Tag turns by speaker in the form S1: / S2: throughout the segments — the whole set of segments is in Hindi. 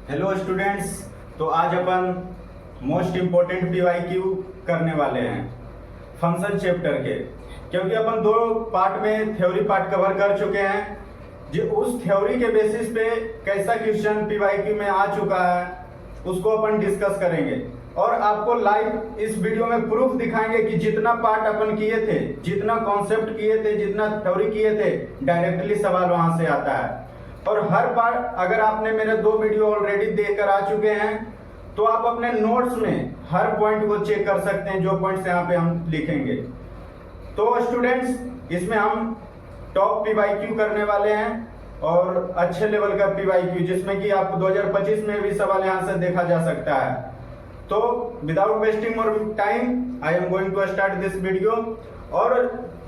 S1: Hello students. तो आज अपन मोस्ट इम्पोर्टेंट पीवाईक्यू करने वाले हैं फंक्शन चैप्टर के, क्योंकि अपन दो पार्ट में थ्योरी पार्ट कवर कर चुके हैं। जो उस थ्योरी के बेसिस पे कैसा क्वेश्चन पीवाईक्यू में आ चुका है उसको अपन डिस्कस करेंगे और आपको लाइव इस वीडियो में प्रूफ दिखाएंगे कि जितना पार्ट अपन किए थे, जितना कॉन्सेप्ट किए थे, जितना थ्योरी किए थे, डायरेक्टली सवाल वहां से आता है। और हर बार अगर आपने मेरे दो वीडियो ऑलरेडी देखकर आ चुके हैं तो आप अपने नोट्स में हर पॉइंट को चेक कर सकते हैं, जो पॉइंट्स यहाँ पे हम लिखेंगे। तो स्टूडेंट्स, इसमें हम टॉप पीवाईक्यू करने वाले हैं और अच्छे लेवल का पीवाईक्यू, जिसमें कि आप 2025 में भी सवाल यहाँ से देखा जा सकता है। तो without wasting more time I am going to start this video. और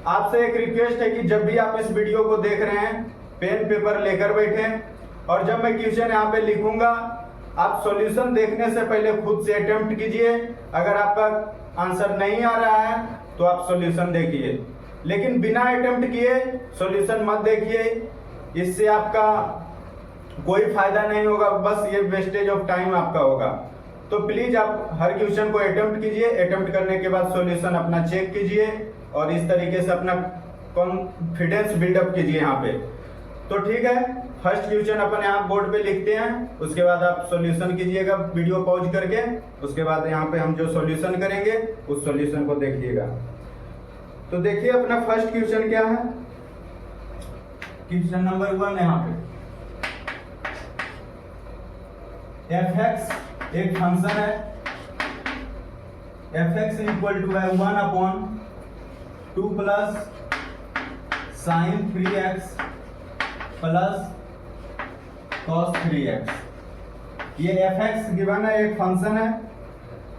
S1: आपसे एक रिक्वेस्ट है कि जब भी आप इस वीडियो को देख रहे हैं पेन पेपर लेकर बैठे और जब मैं क्वेश्चन यहाँ पे लिखूंगा आप सॉल्यूशन देखने से पहले खुद से अटेम्प्ट कीजिए। अगर आपका आंसर नहीं आ रहा है तो आप सॉल्यूशन देखिए, लेकिन बिना अटेम्प्ट किए सॉल्यूशन मत देखिए, इससे आपका कोई फायदा नहीं होगा, बस ये वेस्टेज ऑफ टाइम आपका होगा। तो प्लीज आप हर क्वेश्चन को अटेम्प्ट कीजिए, अटेम्प्ट करने के बाद सॉल्यूशन अपना चेक कीजिए और इस तरीके से अपना कॉन्फिडेंस बिल्डअप कीजिए यहाँ पे। तो ठीक है, फर्स्ट क्वेश्चन अपन यहाँ बोर्ड पे लिखते हैं, उसके बाद आप सॉल्यूशन कीजिएगा वीडियो पॉज करके। उसके बाद यहाँ पे हम जो सॉल्यूशन करेंगे उस सॉल्यूशन को देखिएगा। तो देखिए अपना फर्स्ट क्वेश्चन क्या है। क्वेश्चन नंबर 1 यहाँ पे fx एक फंक्शन है, fx इक्वल टू है 1/2 plus sign 3x plus cos 3x। ये fx गिवन है, एक फंक्शन है।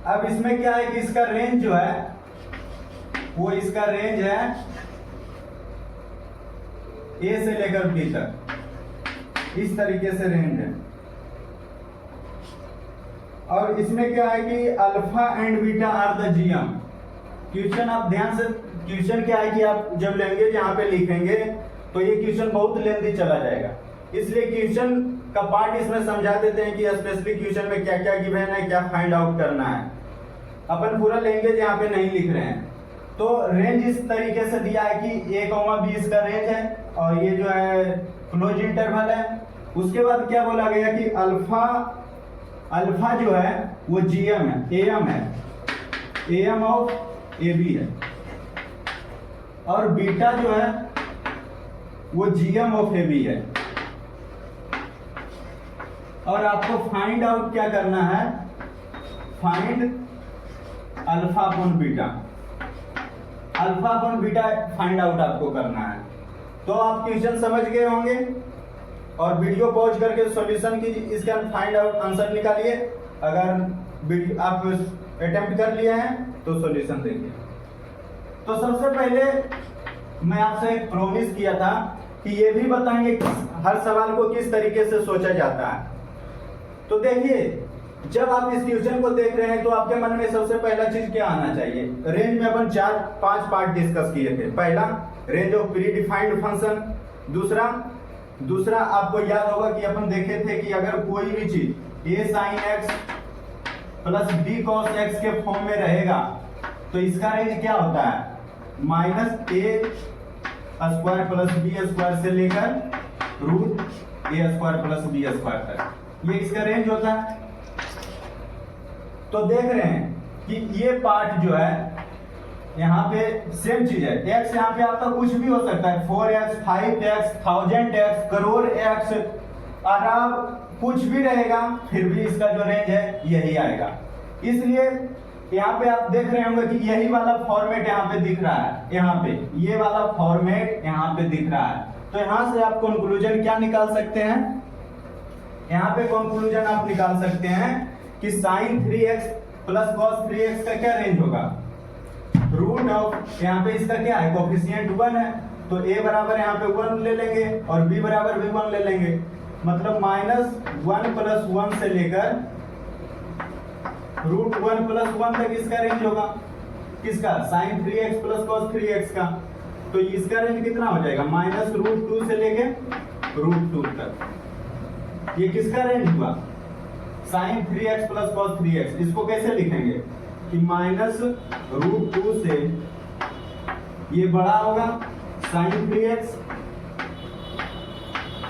S1: अब इसमें क्या है कि इसका रेंज जो है वो इसका रेंज है a से लेकर b तक, इस तरीके से रेंज है। और इसमें क्या है कि alpha and beta are the GM. Question आप ध्यान से, क्वेश्चन क्या है कि आप जब लैंग्वेज यहाँ पे लिखेंगे तो ये क्वेश्चन बहुत लेंथी चला जाएगा, इसलिए क्वेश्चन का पार्ट इसमें समझा देते हैं कि स्पेशली क्वेश्चन में क्या क्या गिवन है, क्या फाइंड आउट करना है। अपन पूरा लैंग्वेज यहाँ पे नहीं लिख रहे हैं। तो रेंज इस तरीके से दिया है कि a, b इसका रेंज है और ये जो है क्लोज इंटरवल है। उसके बाद क्या बोला गया कि अल्फा जो है वो जीएम है, एम ऑफ ए बी है, और बीटा जो है वो जीएम ऑफ ए बी है। और आपको फाइंड आउट क्या करना है, find alpha upon beta, alpha upon beta find out आपको करना है। तो आप क्वेश्चन समझ गए होंगे और वीडियो पॉज करके सॉल्यूशन की इसका फाइंड आउट आंसर निकालिए। अगर वीडियो आप अटेम्प्ट कर लिए हैं तो सॉल्यूशन देखिए। तो सबसे पहले मैं आपसे एक प्रॉमिस किया था कि ये भी बताएंगे कि हर सवाल को किस तरीके से सोचा जाता है। तो देखिए, जब आप इस क्वेश्चन को देख रहे हैं तो आपके मन में सबसे पहला चीज क्या आना चाहिए। रेंज में अपन 4-5 पार्ट डिस्कस किए थे। पहला, range of pre defined function. दूसरा आपको याद होगा कि अपन देखे थे कि अगर कोई भी चीज a sin x plus b cos x के फॉर्म में रहेगा तो इसका रेंज क्या होता है, -a² प्लस b² से लेकर √a² प्लस b² तक, ये इसका रेंज होता है। तो देख रहे हैं कि ये पार्ट जो है यहाँ पे सेम चीज है। x यहाँ पे आपका कुछ भी हो सकता है, 4x, 5x, 1000x, crore x, अरब, कुछ भी रहेगा, फिर भी इसका जो रेंज है यही आएगा। इसलिए यहाँ पे आप देख रहे होंगे कि यही वाला फॉर्मेट यहाँ पे दिख रहा है, यहाँ पे ये वाला फॉर्मेट यहाँ पे दिख रहा है। तो यहाँ से आप कंक्लूजन क्या निकाल सकते हैं, यहाँ पे कंक्लूजन आप निकाल सकते हैं कि sin 3x plus cos 3x का क्या रेंज होगा, रूट ऑफ, यहाँ पे इसका क्या है, कोफिशिएंट 1 है, तो a बराबर यहाँ पे 1 ले लेंगे और b बराबर भी 1 ले लेंगे, मतलब -1 + 1 से लेकर √1 + 1 तक इसका रेंज होगा। किसका, sin 3x plus cos 3x का। तो इसका रेंज कितना हो जाएगा, -√2 से लेके √2 तक। ये किसका रेंज हुआ, sign 3x plus cos 3x, इसको कैसे लिखेंगे कि -√2 से ये बड़ा होगा sign 3x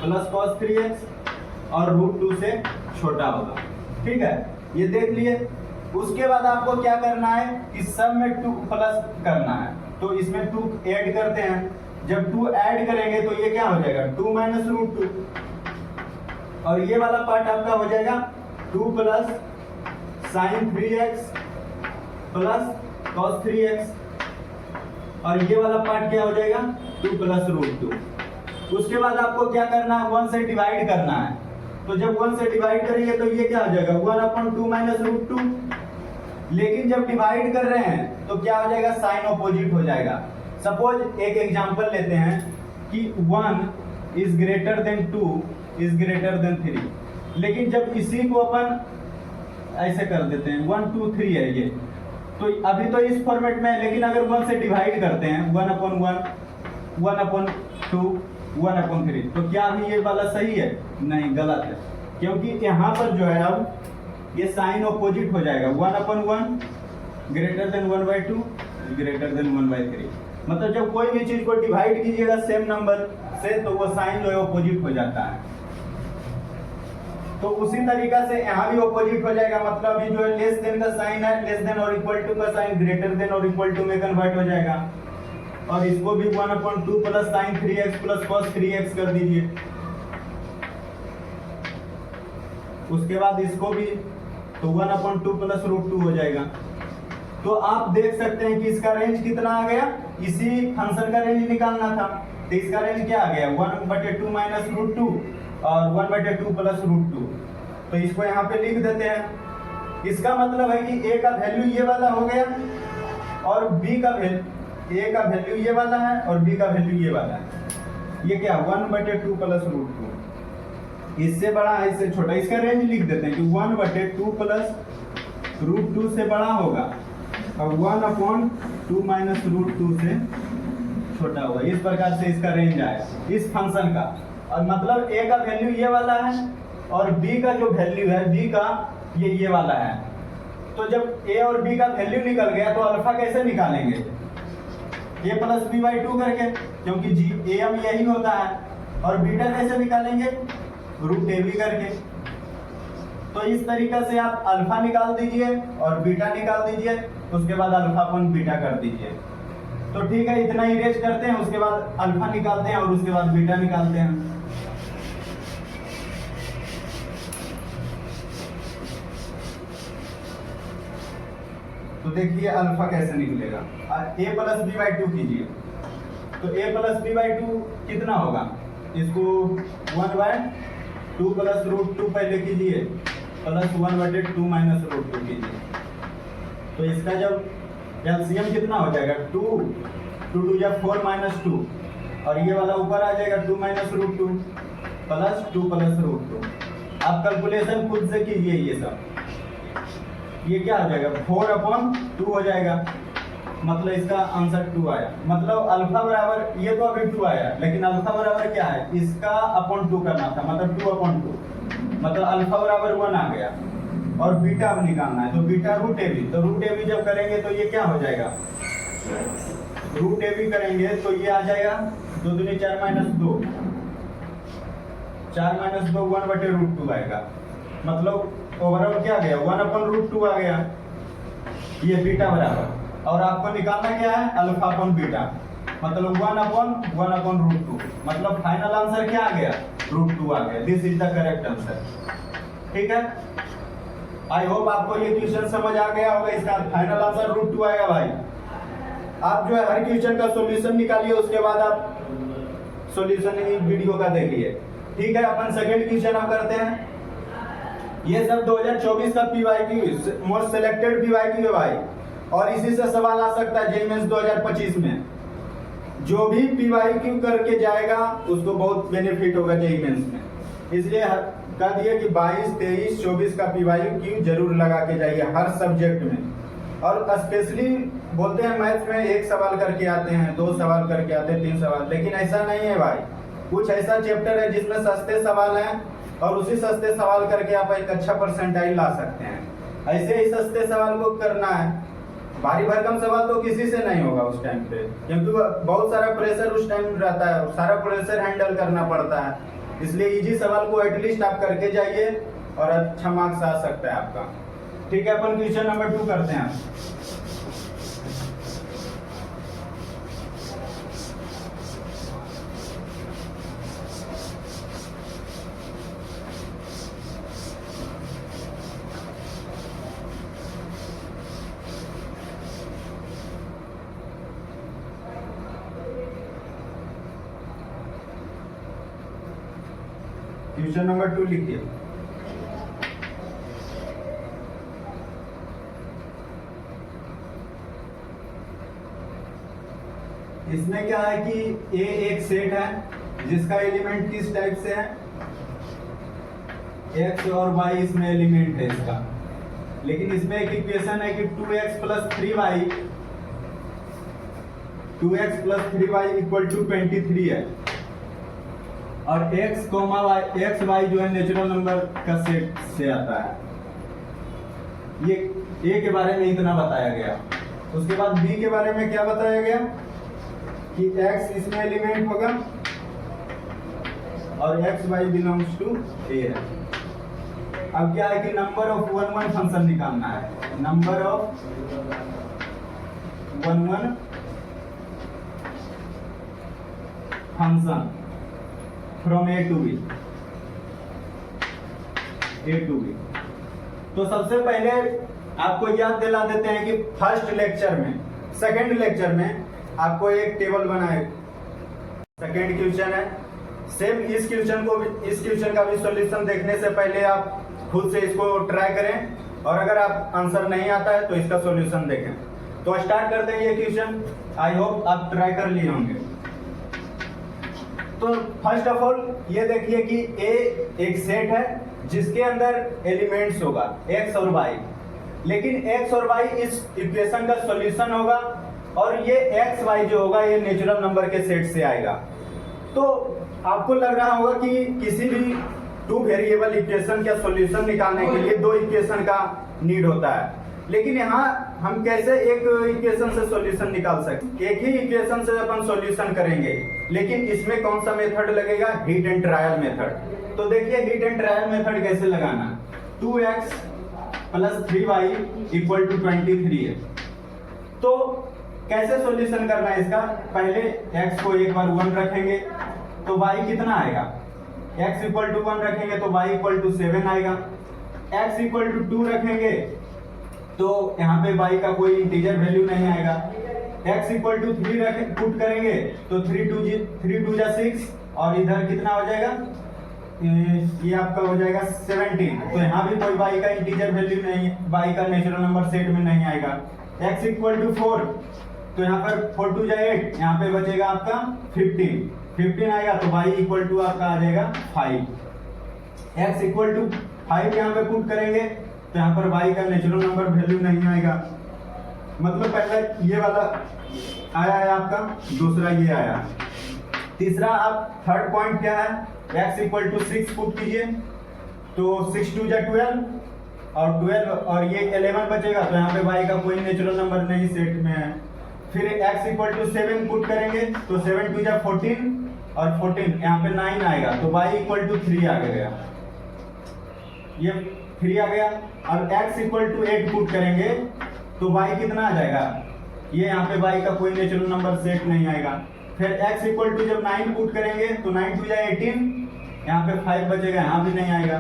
S1: plus cos 3x और √2 से छोटा होगा। ठीक है, ये देख लिए। उसके बाद आपको क्या करना है कि सब में 2 प्लस करना है, तो इसमें 2 ऐड करते हैं। जब 2 ऐड करेंगे तो ये क्या हो जाएगा 2 - √2, और ये वाला पार्ट आपका हो जाएगा 2 plus sign 3x plus cos 3x, और ये वाला पार्ट क्या हो जाएगा 2 प्लस √2। उसके बाद आपको क्या करना है 1 से डिवाइड करना है, तो जब 1 से डिवाइड करेंगे तो ये क्या हो जाएगा 1/2 - √2। लेकिन जब डिवाइड कर रहे हैं तो क्या हो जाएगा साइन ऑपोजिट हो जाएगा। सपोज एक एग्जांपल लेते हैं कि 1 is greater then 2 is greater then 3, लेकिन जब इसी को अपन ऐसे कर देते हैं 1 2 3 है ये, तो अभी तो इस फॉर्मेट में है, लेकिन अगर 1 से डिवाइड करते हैं 1/1 1/2 1/3, तो क्या अभी ये वाला सही है? नहीं, गलत है, क्योंकि यहाँ पर जो है अब ये साइन ऑपोजिट हो जाएगा 1/1 ग्रेटर देन 1/2 ग्रेटर देन 1/3। मतलब जब कोई भी चीज को डिवाइड कीजिएगा सेम नंबर से तो वो साइन जो है ऑपोजिट हो जाता है। तो उसी तरीका से यहाँ भी ऑपोजिट हो जाएगा, मतलब अभी जो है लेस देन का साइन है, लेस देन और इक्वल टू का साइन ग्रेटर देन और इक्वल टू में कन्वर्ट हो जाएगा। और इसको भी 1/2 plus sign 3x plus cos 3x कर दीजिए। उसके बाद इसको भी तो 1/2 प्लस √2 हो जाएगा। तो आप देख सकते हैं कि इसका रेंज कितना आ गया, इसी फंक्शन का रेंज निकालना था, तो इसका रेंज क्या आ गया 1/2 माइनस √2 और 1/2 प्लस √2। तो इसको यहाँ पे लिख देते हैं। इसका मतलब है कि a का वैल्यू ये वाला हो गया और b का वैल्यू a का वैल्यू ये वाला है और b का वैल्यू ये वाला है। ये क्या 1/2 प्लस √2, इससे बड़ा है इससे छोटा, इसका रेंज लिख देते हैं कि 1/2 प्लस √2 से बड़ा होगा और 1/2 माइनस √2 से छोटा होगा। इस प्रकार से इसका रेंज आएगा इस फंक्शन का। और मतलब a का वैल्यू ये वाला है और b का जो वैल्यू है b का ये वाला है। तो जब a और b का वैल्यू निकल गया तो अल्फा कैसे निकालेंगे a प्लस b/2 करके, क्योंकि am यही होता है। और बीटा कैसे निकालेंगे √ab करके। तो इस तरीका से आप अल्फा निकाल दीजिए और बीटा निकाल दीजिए, उसके बाद अल्फा अपन बीटा कर दीजिए। तो ठीक है, इतना ही रेस्ट करते हैं, उसके बाद अल्फा निकालते हैं और उसके बाद बीटा निकालते हैं। तो देखिए अल्फा कैसे निकलेगा, a प्लस b/2 कीजिए। तो a प्लस b/2 कितना होगा, इसको 1/2 प्लस √2 पहले कीजिए प्लस 1/2 माइनस √2 कीजिए। तो इसका जब एलसीएम कितना हो जाएगा 2 2 या 4 माइनस 2, और ये वाला ऊपर आ जाएगा 2 माइनस √2 प्लस 2 प्लस √2। आप कैलकुलेशन खुद से कीजिए। ये सब ये क्या हो जाएगा 4/2 हो जाएगा, मतलब इसका आंसर 2 आया। मतलब अल्फा बराबर, ये तो अभी 2 आया, लेकिन अल्फा बराबर क्या है, इसका अपॉन 2 करना था, मतलब 2/2, मतलब अल्फा बराबर 1 आ गया। और बीटा अब निकालना है, तो बीटा √ab। तो √ab जब करेंगे तो ये क्या हो जाएगा, √ab करेंगे तो ये आ जाएगा 2 दूनी 4 माइनस 2, 4 माइनस 2 1/√2 आएगा। मतलब ओवरऑल क्या आ गया 1/√2 आ गया, ये बीटा बराबर। और आपको निकालना क्या है अल्फा अपॉन बीटा, मतलब 1/1/√2, मतलब फाइनल आंसर क्या आ गया √2 आ गया। This is the correct answer. ठीक है, आई होप आपको ये क्वेश्चन समझ आ गया होगा। इसका फाइनल आंसर √2 आएगा भाई। आप जो है हर क्वेश्चन का सॉल्यूशन निकालिए, उसके बाद आप सॉल्यूशन इस वीडियो का देखिए। ठीक है, अपन सेकंड क्वेश्चन हम करते हैं। ये सब 2024 का पीवाईक्यू मोस्ट सिलेक्टेड पीवाईक्यू है भाई, और इसी से सवाल आ सकता है जेईई मेंस 2025 में। जो भी पीवाईक्यू करके जाएगा उसको बहुत बेनिफिट होगा जेईई मेंस में, इसलिए कह दिए कि 22, 23, 24 का पीवाईक्यू जरूर लगा के जाइए हर सब्जेक्ट में। और स्पेशली बोलते हैं मैथ्स में 1 सवाल करके आते हैं, 2 सवाल करके आते हैं, 3 सवाल, लेकिन ऐसा नहीं है भाई। कुछ ऐसा चैप्टर है जिसमें सस्ते सवाल हैं और उसी सस्ते सवाल करके आप एक अच्छा परसेंटाइल ला सकते हैं। ऐसे ही सस्ते सवाल को करना है, भारी भरकम सवाल तो किसी से नहीं होगा उस टाइम पे, क्योंकि बहुत सारा प्रेशर उस टाइम रहता है, सारा प्रेशर हैंडल करना पड़ता है। इसलिए इजी सवाल को एटलीस्ट आप करके जाइए और अच्छा मार्क्स आ सकता है आपका। ठीक है, अपन क्वेश्चन नंबर 2 करते हैं। क्वेश्चन नंबर 2 लिखिए। इसमें क्या है कि ए एक सेट है जिसका एलिमेंट किस टाइप से है, x और y इसमें एलिमेंट है इसका। लेकिन इसमें एक इक्वेशन है कि 2x plus 3y equal to 23 है, और x y जो है नेचुरल नंबर का सेट से आता है। ये a के बारे में इतना बताया गया। उसके बाद b के बारे में क्या बताया गया कि x इसमें एलिमेंट होगा और x y belongs to a है। अब क्या है कि नंबर ऑफ 1 फंक्शन निकालना है, number of 1 function from a to b। तो सबसे पहले आपको याद दिला देते हैं कि फर्स्ट लेक्चर में, सेकंड लेक्चर में आपको एक टेबल बनाए, सेकंड क्वेश्चन है। सेम इस क्वेश्चन का भी सॉल्यूशन देखने से पहले आप खुद से इसको ट्राई करें, और अगर आप आंसर नहीं आता है तो इसका सॉल्यूशन देखें। तो स्टार्ट करते हैं ये क्वेश्चन। आई होप आप ट्राई कर लिए होंगे। तो फर्स्ट ऑफ ऑल ये देखिए कि ए एक सेट है जिसके अंदर एलिमेंट्स होगा x और y, लेकिन x और y इस इक्वेशन का सॉल्यूशन होगा, और ये x y जो होगा ये नेचुरल नंबर के सेट से आएगा। तो आपको लग रहा होगा कि किसी भी 2 वेरिएबल इक्वेशन का सॉल्यूशन निकालने के लिए 2 इक्वेशन का नीड होता है, लेकिन यहाँ हम कैसे एक इक्वेशन से सॉल्यूशन निकाल सकते? एक ही इक्वेशन से अपन सॉल्यूशन करेंगे, लेकिन इसमें कौन सा मेथड लगेगा? Heat and trial method. तो देखिए हीट एंड ट्रायल मेथड कैसे लगाना। 2x plus 3y equal to 23 है। तो कैसे सॉल्यूशन करना है इसका? पहले x को एक बार 1 रखेंगे तो y कितना आएगा? x इक्वल टू 1 रखेंगे तो y इक्वल टू 7 आएगा। x इक्वल टू 2 रखेंगे तो यहाँ पे y का कोई इंटीजर वैल्यू नहीं आएगा। x इक्वल टू 3 पुट करेंगे तो 3 2 जा 6, और इधर कितना हो जाएगा? ये आपका हो जाएगा 17। तो यहाँ भी कोई y का इंटीजर वैल्यू नहीं, y का नेचुरल नंबर सेट में नहीं आएगा। x इक्वल टू 4, तो यहाँ पर 4 2 जा 8, यहाँ पे बचेगा आपका 15 आएगा, तो y इक्वल टू आपका आ जाएगा 5। x इक्वल टू 5 यहाँ पे पुट करेंगे तो यहाँ पर y का नेचुरल नंबर वैल्यू नहीं आएगा। मतलब पहला ये वाला आया है आपका, दूसरा ये आया। तीसरा आप थर्ड पॉइंट क्या है? x इक्वल टू 6 पुट कीजिए तो 6 2 जा 12, और 12 और ये 11 बचेगा, तो यहाँ पे y का कोई नेचुरल नंबर नहीं सेट में है। फिर x इक्वल टू 7 पुट करेंगे तो 7 2 जा 14, और 14 यहाँ पे 9 आएगा, तो y इक्वल टू 3 आ गया, ये 3 आ गया। अब x इक्वल टू 8 पुट करेंगे तो y कितना आ जाएगा? ये यहाँ पे y का कोई नेचुरल नंबर सेट नहीं आएगा। फिर x इक्वल टू जब 9 पुट करेंगे तो 9 2 जा 18, यहाँ पे 5 बचेगा, यहाँ भी नहीं आएगा।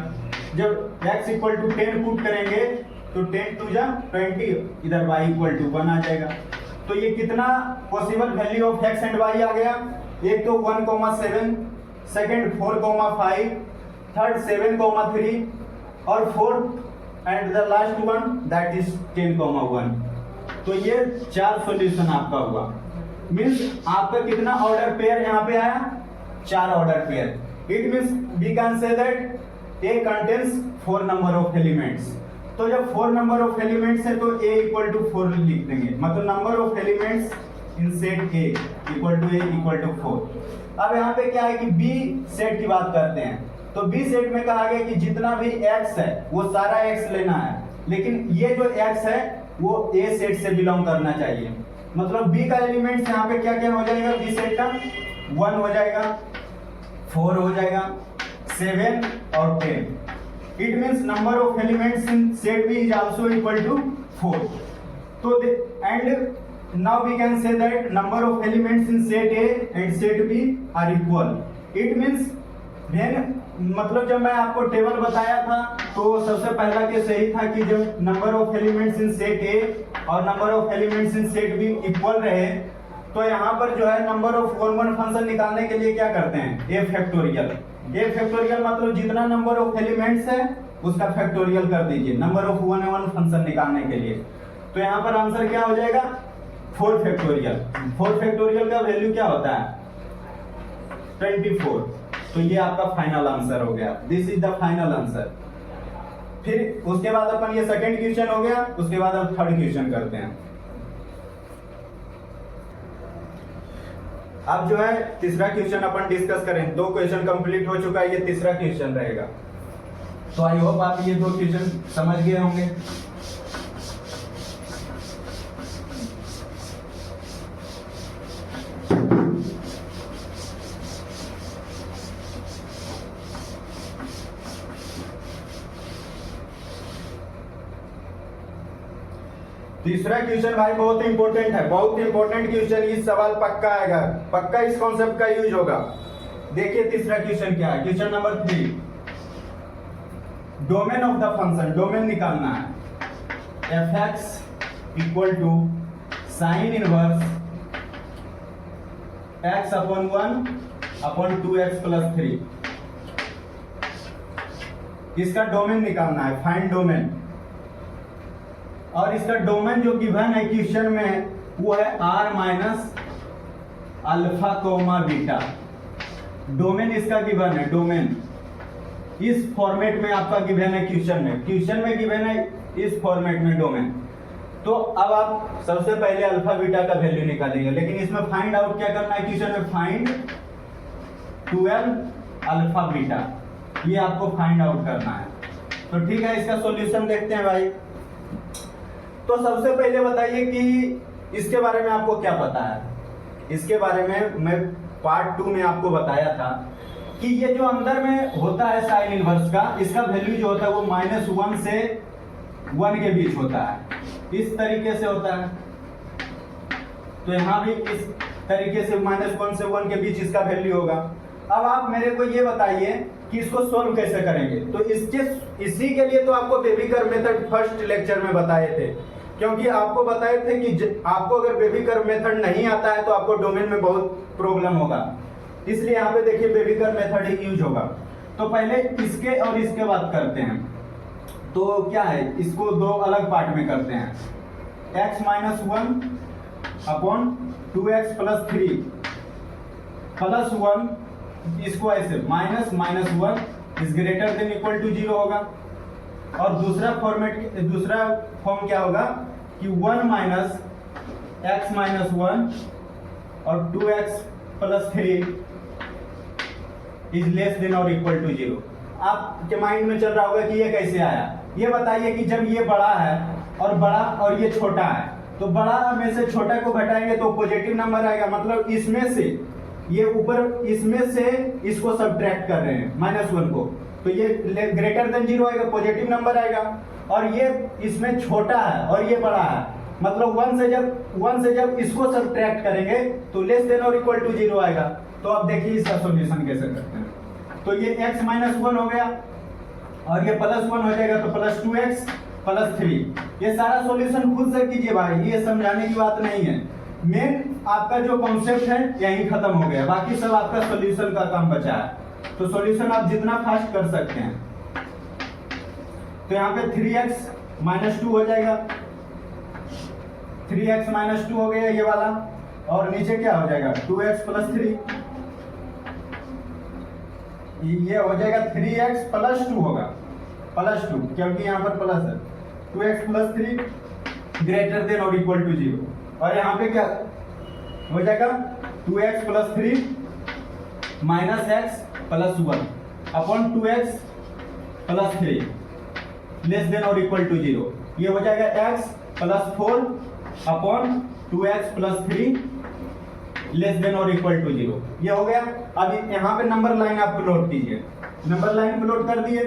S1: जब x इक्वल टू 10 पुट करेंगे तो 10 2 जा 20, इधर y इक्वल टू 1 आ जाएगा। तो ये कितना possible value of x and y आ गया? एक तो 1,7, सेकंड 4,5, थर्ड 7,3, और fourth and the last one that is 10,1। तो ये 4 सॉल्यूशन आपका हुआ। मीन्स आपका कितना ऑर्डर पेयर यहाँ पे आया? 4 order pair. It means we can say that A contains 4 number of elements. तो जब 4 नंबर ऑफ एलिमेंट्स है तो A इक्वल टू 4 लिख देंगे, मतलब number of elements in set A equal to 4। अब यहाँ पे क्या है कि B सेट की बात करते हैं। तो बी सेट में कहा गया कि जितना भी x है वो सारा x लेना है, लेकिन ये जो x है वो ए सेट से बिलोंग करना चाहिए। मतलब बी का एलिमेंट्स यहाँ पे क्या क्या हो जाएगा, बी सेट का 1 हो जाएगा, 4 हो जाएगा, 7 और 10। It means number of elements in set B is also equal to 4। तो and now we can say that number of elements in set A and set B are equal. It means when, मतलब जब मैं आपको टेबल बताया था तो सबसे पहला केस यही था कि जब number of elements in set A और number of elements in set B equal रहे तो यहाँ पर जो है number of one one function निकालने के लिए क्या करते हैं, ए फैक्टोरियल। ए फैक्टोरियल मतलब जितना नंबर ऑफ एलिमेंट्स है उसका फैक्टोरियल कर दीजिए number of one one function निकालने के लिए। तो यहाँ पर आंसर क्या हो जाएगा, 4 फैक्टोरियल। 4 फैक्टोरियल का वैल्यू क्या होता है, 24। तो ये आपका फाइनल आंसर हो गया, this is the final answer. फिर उसके बाद अपन ये सेकंड क्वेश्चन हो गया, उसके बाद अब थर्ड क्वेश्चन करते हैं। अब जो है तीसरा क्वेश्चन अपन डिस्कस करें। 2 क्वेश्चन कंप्लीट हो चुका है, ये तीसरा क्वेश्चन रहेगा। तो आई होप आप ये 2 क्वेश्चन समझ गए होंगे। तीसरा क्वेश्चन भाई बहुत इंपॉर्टेंट है, बहुत इंपॉर्टेंट क्वेश्चन। इस सवाल पक्का आएगा, पक्का इस कॉन्सेप्ट का यूज होगा। देखिए तीसरा क्वेश्चन क्या है, question number 3। Domain of the function, domain निकालना है। f(x) equal to sine inverse x/1/2x+3। इसका डोमेन निकालना है, फाइंड डोमेन। और इसका डोमेन जो गिवन है क्वेश्चन में वो है r minus alpha comma beta. Domain इसका गिवन है, डोमेन इस फॉर्मेट में आपका गिवन है क्वेश्चन में गिवन है इस फॉर्मेट में डोमेन। तो अब आप सबसे पहले अल्फा बीटा का वैल्यू निकालेंगे, लेकिन इसमें फाइंड आउट क्या करना है, क्वेश्चन में फाइंड 12 अल्फा बीटा, ये आपको फाइंड आउट करना है। तो ठीक है, इसका सॉल्यूशन देखते हैं भाई। तो सबसे पहले बताइए कि इसके बारे में आपको क्या पता है। इसके बारे में मैं पार्ट 2 में आपको बताया था कि ये जो अंदर में होता है साइन इनवर्स का, इसका वैल्यू जो होता है वो -1 से 1 के बीच होता है, इस तरीके से होता है। तो यहाँ भी इस तरीके से -1 से 1 के बीच इसका वैल्यू होगा। अब आप मेरे को ये बताइए कि इसको सोल्व कैसे करेंगे। तो इसी के लिए तो आपको बेबीकर मेथड फर्स्ट लेक्चर में बताए थे, क्योंकि आपको बताए थे कि आपको अगर बेबीकर मेथड नहीं आता है तो आपको डोमेन में बहुत प्रॉब्लम होगा, इसलिए यहाँ पे देखिए बेबीकर मेथड ही यूज होगा। तो पहले इसके और इसके बात करते हैं। तो क्या है, इसको 2 अलग पार्ट में करते हैं। x-1/2x+3 +1, इसको ऐसे -(-1) is greater than equal to 0 होगा। और दूसरा फॉर्म क्या होगा कि 1 - x-1 और 2x+3 इज लेस देन और इक्वल टू 0। आपके माइंड में चल रहा होगा कि ये कैसे आया। ये बताइए कि जब ये बड़ा है और ये छोटा है, तो बड़ा में से छोटा को घटाएंगे तो पॉजिटिव नंबर आएगा। मतलब इसमें से ये ऊपर, इसमें से इसको सबट्रैक्ट कर रहे हैं -1 को, तो ये ग्रेटर देन 0 आएगा, पॉजिटिव नंबर आएगा। और ये इसमें छोटा है और ये बड़ा है, मतलब 1 से जब इसको सबट्रैक्ट करेंगे तो लेस देन और इक्वल टू 0 आएगा। तो अब देखिए इसका सॉल्यूशन कैसे करते हैं। तो ये x-1 हो गया और ये +1 हो जाएगा, तो +2x+3। ये सारा सॉल्यूशन खुद से कीजिए भाई, ये समझाने की बात नहीं है। मेन आपका जो कॉन्सेप्ट है यही खत्म हो गया, बाकी सब आपका सॉल्यूशन का काम बचा है। तो सॉल्यूशन आप जितना फास्ट कर सकते हैं। तो यहाँ पे 3x-2 हो जाएगा, 3x-2 हो गया ये वाला, और नीचे क्या हो जाएगा 2x+3, ये हो जाएगा 3x+2 होगा, +2 क्योंकि यहाँ पर प्लस है। 2x+3 ग्रेटर देन और इक्वल टू 0, और यहाँ पे क्या हो जाएगा 2x+3 -x+1। Upon 2x plus 3 less than और इक्वल टू 0। ये हो जाएगा x plus 4 upon 2x plus 3 less than और इक्वल टू 0। ये हो गया। अब यहाँ पे नंबर लाइन आप प्लॉट कीजिए। नंबर लाइन प्लॉट कर दिए,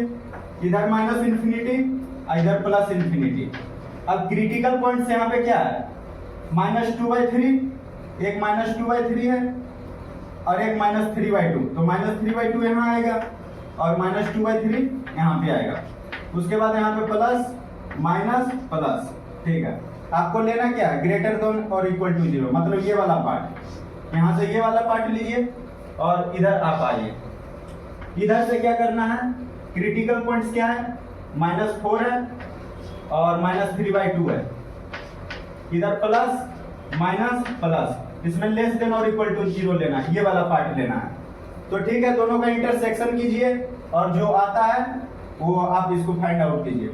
S1: इधर माइनस इन्फिनिटी, इधर प्लस इन्फिनिटी। अब क्रिटिकल पॉइंट्स यहाँ पे क्या है, -2/3, एक -2/3 है और एक -3/2। तो -3/2 यहाँ आएगा और -2/3 यहाँ पे आएगा। उसके बाद यहाँ पे प्लस माइनस प्लस, ठीक है। आपको लेना क्या है, ग्रेटर देन और इक्वल टू 0, मतलब ये वाला पार्ट। यहाँ से ये वाला पार्ट लीजिए और इधर आप आइए। इधर से क्या करना है, क्रिटिकल पॉइंट्स क्या है, -4 है और -3/2 है। इधर प्लस माइनस प्लस, इसमें लेस देन और इक्वल टू 0 लेना है, ये वाला पार्ट लेना है। तो ठीक है, दोनों का इंटरसेक्शन कीजिए और जो आता है वो आप इसको फाइंड आउट कीजिए।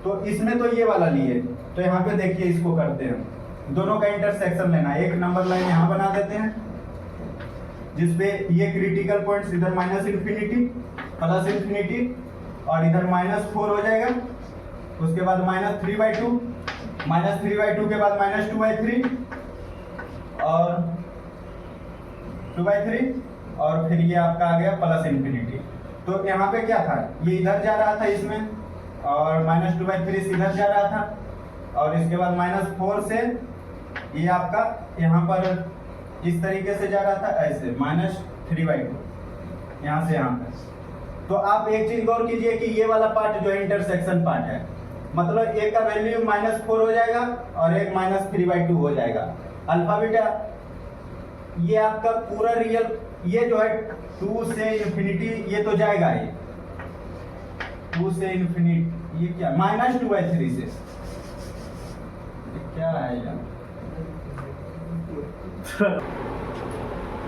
S1: तो इसमें तो ये वाला लिए, तो यहाँ पे देखिए इसको करते हैं, दोनों का इंटरसेक्शन लेना है। एक नंबर लाइन यहाँ बना देते हैं जिसपे ये क्रिटिकल पॉइंट्स इधर -इन्फिनिटी प्लस इन्फिनिटी और इधर -4 हो जाएगा। उसके बाद -3/2, -3/2 के बाद -2/3 और 2/3 और फिर ये आपका आ गया प्लस इन्फिनिटी। तो यहाँ पे क्या था, ये इधर जा रहा था इसमें और -2/3 इधर जा रहा था और इसके बाद -4 से ये आपका यहाँ पर इस तरीके से जा रहा था, ऐसे -3/2 यहाँ से यहाँ पे। तो आप एक चीज गौर कीजिए कि ये वाला पार्ट जो है इंटरसेक्शन पार्ट है, मतलब एक का वैल्यू -4 हो जाएगा और एक -3/2 हो जाएगा। अल्फा बीटा ये आपका पूरा रियल, ये जो है 2 से इन्फिनिटी ये तो जाएगा ही, 2 से इन्फिनिटी, ये क्या -2/3 से क्या है यार।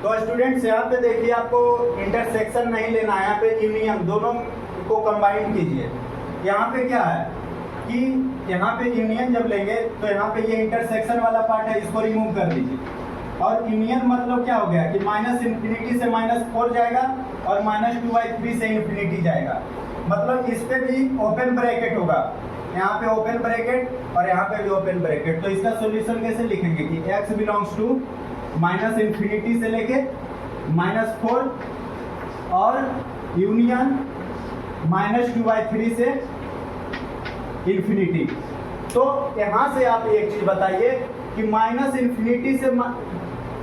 S1: तो स्टूडेंट्स यहाँ पे देखिए, आपको इंटरसेक्शन नहीं लेना है, यहाँ पे यूनियन, दोनों को कंबाइन कीजिए। यहाँ पे क्या है कि यहाँ पे यूनियन जब लेंगे तो यहाँ पे ये इंटरसेक्शन वाला पार्ट है, इसको रिमूव कर दीजिए। और यूनियन मतलब क्या हो गया कि -इन्फिनिटी से -4 जाएगा और -2/3 से इन्फिनिटी जाएगा, मतलब इस पे भी ओपन ब्रैकेट होगा, यहाँ पे ओपन ब्रैकेट और यहाँ पे भी ओपन ब्रैकेट। तो इसका सॉल्यूशन कैसे लिखेंगे कि x बिलोंग्स टू -इन्फिनिटी से लेके -4 और यूनियन -2/3 से इन्फिनिटी। तो यहाँ से आप एक चीज बताइए कि -इन्फिनिटी से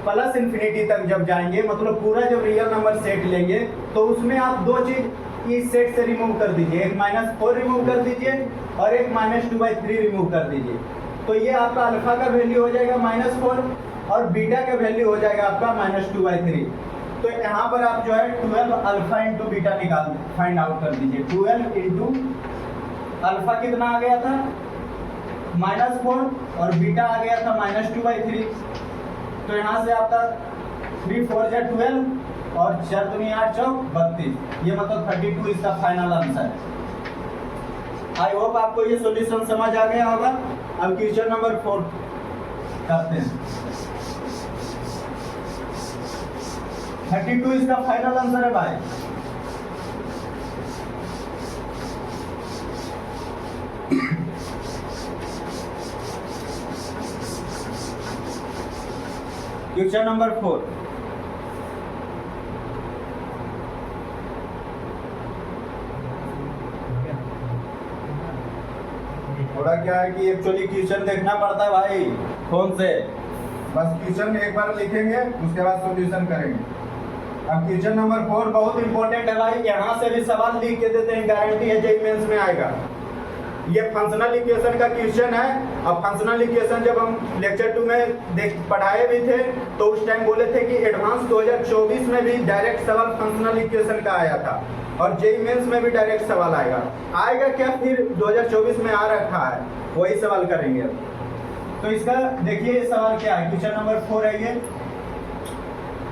S1: प्लस इन्फिनिटी तक जब जाएंगे, मतलब पूरा जब रियल नंबर सेट लेंगे, तो उसमें आप दो चीज इस सेट से रिमूव कर दीजिए, एक -4 रिमूव कर दीजिए और एक -2/3 रिमूव कर दीजिए। तो ये आपका अल्फा का वैल्यू हो जाएगा -4 और बीटा का वैल्यू हो जाएगा आपका -2/3। तो यहाँ पर आप जो है 12 अल्फा इंटू बीटा निकाल फाइंड आउट कर दीजिए। 12 इंटू अल्फा कितना आ गया था -4 और बीटा आ गया था -2/3। तो यहाँ से आपका 3 4 जा 12 और 4 दूनी 8 चौक 32, ये मतलब 32 इसका फाइनल आंसर है। आई होप आपको ये सॉल्यूशन समझ आ गया होगा। अब क्वेश्चन नंबर 4 करते हैं। 32 इसका फाइनल आंसर है भाई। क्वेश्चन नंबर 4, थोड़ा क्या है कि एक्चुअली क्वेश्चन देखना पड़ता है भाई फोन से, बस क्वेश्चन एक बार लिखेंगे उसके बाद सॉल्यूशन करेंगे। अब क्वेश्चन नंबर 4 बहुत इंपॉर्टेंट है भाई, यहाँ से भी सवाल लिख के देते हैं, गारंटी है जेईई मेंस में आएगा। ये फंक्शनल इक्वेशन का क्वेश्चन है। अब फंक्शनल इक्वेशन जब हम लेक्चर 2 में पढ़ाए भी थे तो उस टाइम बोले थे कि एडवांस 2024 में भी डायरेक्ट सवाल फंक्शनल इक्वेशन का आया था और जेईई मेंस में भी डायरेक्ट सवाल आएगा क्या, फिर 2024 में आ रखा है, वही सवाल करेंगे। तो इसका देखिए सवाल क्या है, क्वेश्चन नंबर 4 है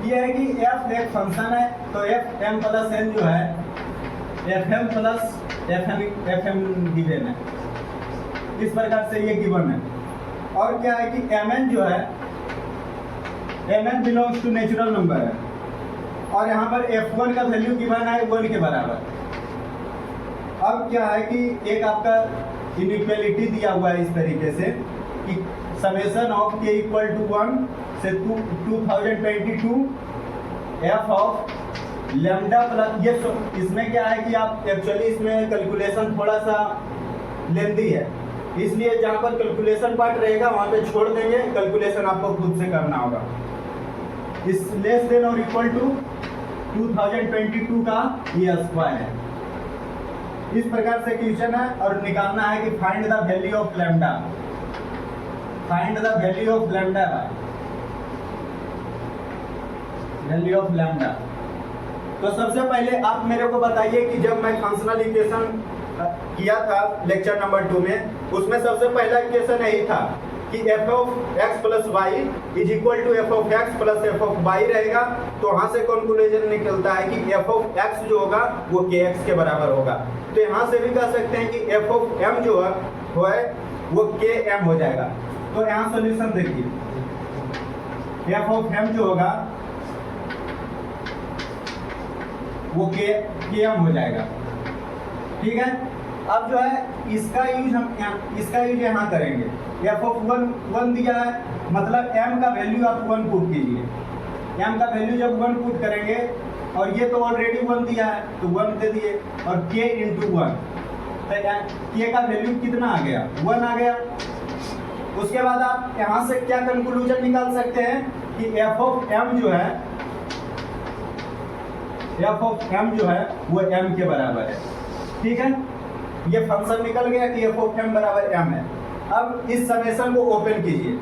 S1: ये है कि f एक फंक्शन है, तो एफ एम प्लस एन जो है fm प्लस fm गिवन है, इस प्रकार से ये गिवन है। और क्या है कि mn जो है mn belongs to natural number है और यहाँ पर f1 का वैल्यू गिवन है 1 के बराबर। अब क्या है कि एक आपका इनइक्वालिटी दिया हुआ है इस तरीके से कि summation of k equal to 1 से 2022 f ऑफ लैम्डा प्लस, ये इसमें क्या है कि आप एक्चुअली इसमें कैलकुलेशन थोड़ा सा लेंदी है, इसलिए जहाँ पर कैलकुलेशन पार्ट रहेगा वहाँ पे छोड़ देंगे, कैलकुलेशन आपको खुद से करना होगा। इस लेस देन और इक्वल टू 2022 का ये स्क्वायर है। इस प्रकार से क्वेश्चन है और निकालना है कि find the value of lambda, find the value of lambda, value of lambda. तो सबसे पहले आप मेरे को बताइए कि जब मैं फंक्शनल इक्वेशन किया था लेक्चर नंबर 2 में, उसमें सबसे पहला इक्वेशन यही था कि f of x plus y is equal to f of x plus f of y रहेगा। तो वहां से कंक्लूजन निकलता है कि f ऑफ x जो होगा वो kx के बराबर होगा। तो यहाँ से भी कह सकते हैं कि f ऑफ m जो है वो km हो जाएगा। तो यहाँ सॉल्यूशन देखिए, f ऑफ m जो होगा वो km हो जाएगा, ठीक है। अब जो है इसका यूज हम इसका यूज यहाँ करेंगे। f ऑफ 1 दिया है, मतलब m का वैल्यू आप 1 पुट कीजिए। m का वैल्यू जब 1 पुट करेंगे और ये तो ऑलरेडी 1 दिया है तो 1 दे दिए, और k इंटू 1, तो k का वैल्यू कितना आ गया, 1 आ गया। उसके बाद आप यहाँ से क्या कंक्लूजन निकाल सकते हैं कि f ऑफ m जो है, f ऑफ m जो है वो m के बराबर है, ठीक है। ये फंक्शन निकल गया कि f ऑफ m बराबर m है। अब इस समेशन को ओपन कीजिए।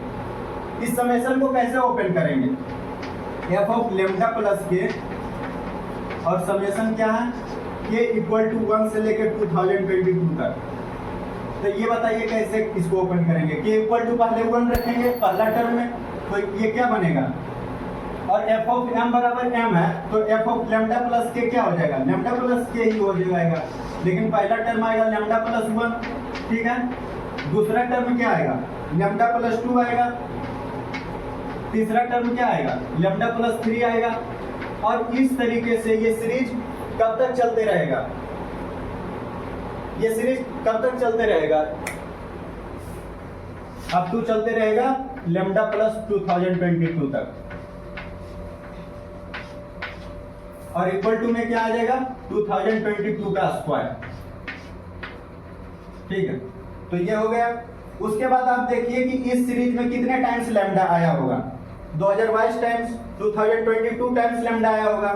S1: इस समेशन को कैसे ओपन करेंगे, f of lambda plus k, और समेशन क्या है, k इक्वल टू 1 से लेकर 2022 तक। तो ये बताइए कैसे इसको ओपन करेंगे। k इक्वल टू पहले 1 रखेंगे पहला टर्म में, तो ये क्या बनेगा, और f ऑफ m बराबर m है तो f of lambda plus k क्या हो जाएगा, लैम्डा प्लस k ही हो जाएगा। लेकिन पहला टर्म आएगा लैम्डा प्लस 1, ठीक है। दूसरा टर्म क्या आएगा, लैम्डा प्लस 2 आएगा। तीसरा टर्म क्या आएगा, लैम्डा प्लस 3 आएगा। और इस तरीके से ये सीरीज कब तक चलते रहेगा, ये सीरीज कब तक चलते रहेगा, अब टू चलते रहेगा लैम्डा प्लस 2022 तक। और इक्वल टू में क्या आ जाएगा, 2022 का स्क्वायर, ठीक है। तो ये हो गया। उसके बाद आप देखिए कि इस सीरीज में कितने टाइम्स लैम्डा आया होगा, 2022 टाइम्स, 2022 टाइम्स लैम्डा आया होगा।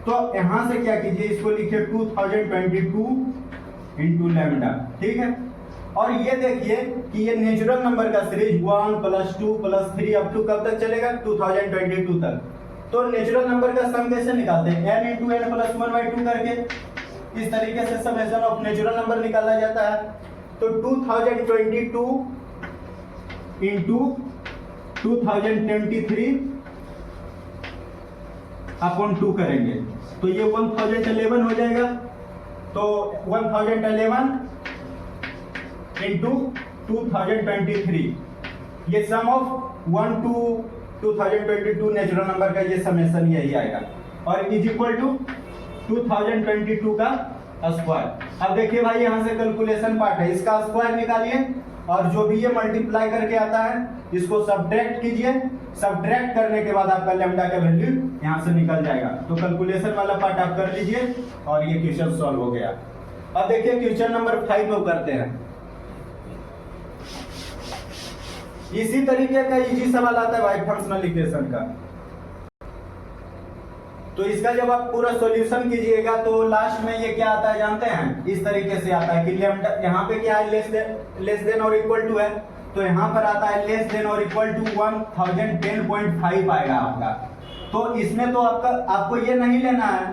S1: तो यहां से क्या कीजिए, इसको लिखिए 2022 इंटू लैम्डा, ठीक है। और ये देखिए कि ये नेचुरल नंबर का series 1 plus 2 plus 3 up to कब तक चलेगा, 2022 तक। तो नेचुरल नंबर का सम कैसे निकालते हैं, n इंटू n प्लस 1/2 करके। इस तरीके से समेशन ऑफ नेचुरल नंबर निकाला जाता है। तो 2022 इंटू 2023 अपॉन 2 करेंगे तो ये 1011 हो जाएगा। तो 1011 इंटू 2023, ये सम ऑफ 1 टू 2022 नेचुरल नंबर का ये समेशन यही आएगा। और इज इक्वल टू 2022 का स्क्वायर। अब देखिए भाई यहाँ से कैलकुलेशन पार्ट है, इसका स्क्वायर निकालिए और जो भी ये मल्टीप्लाई करके आता है इसको सब्ट्रैक्ट कीजिए। सब्ट्रैक्ट करने के बाद आपका लैम्डा का वैल्यू यहाँ से निकल जाएगा। तो कैलकुलेशन वाला पार्ट आप कर लीजिए और ये क्वेश्चन सॉल्व हो गया। अब देखिए क्वेश्चन नंबर 5 को करते हैं। इसी तरीके का इजी सवाल आता है भाई फंक्शनल इक्वेशन का। तो इसका जब आप पूरा सॉल्यूशन कीजिएगा तो लास्ट में ये क्या आता है जानते हैं, इस तरीके से आता है कि लैम्डा यहाँ पे क्या है, लेस देन और इक्वल टू है, तो यहाँ पर आता है लेस देन और इक्वल टू 1010.5 आएगा आपका। तो इसमें तो आपको ये नहीं लेना है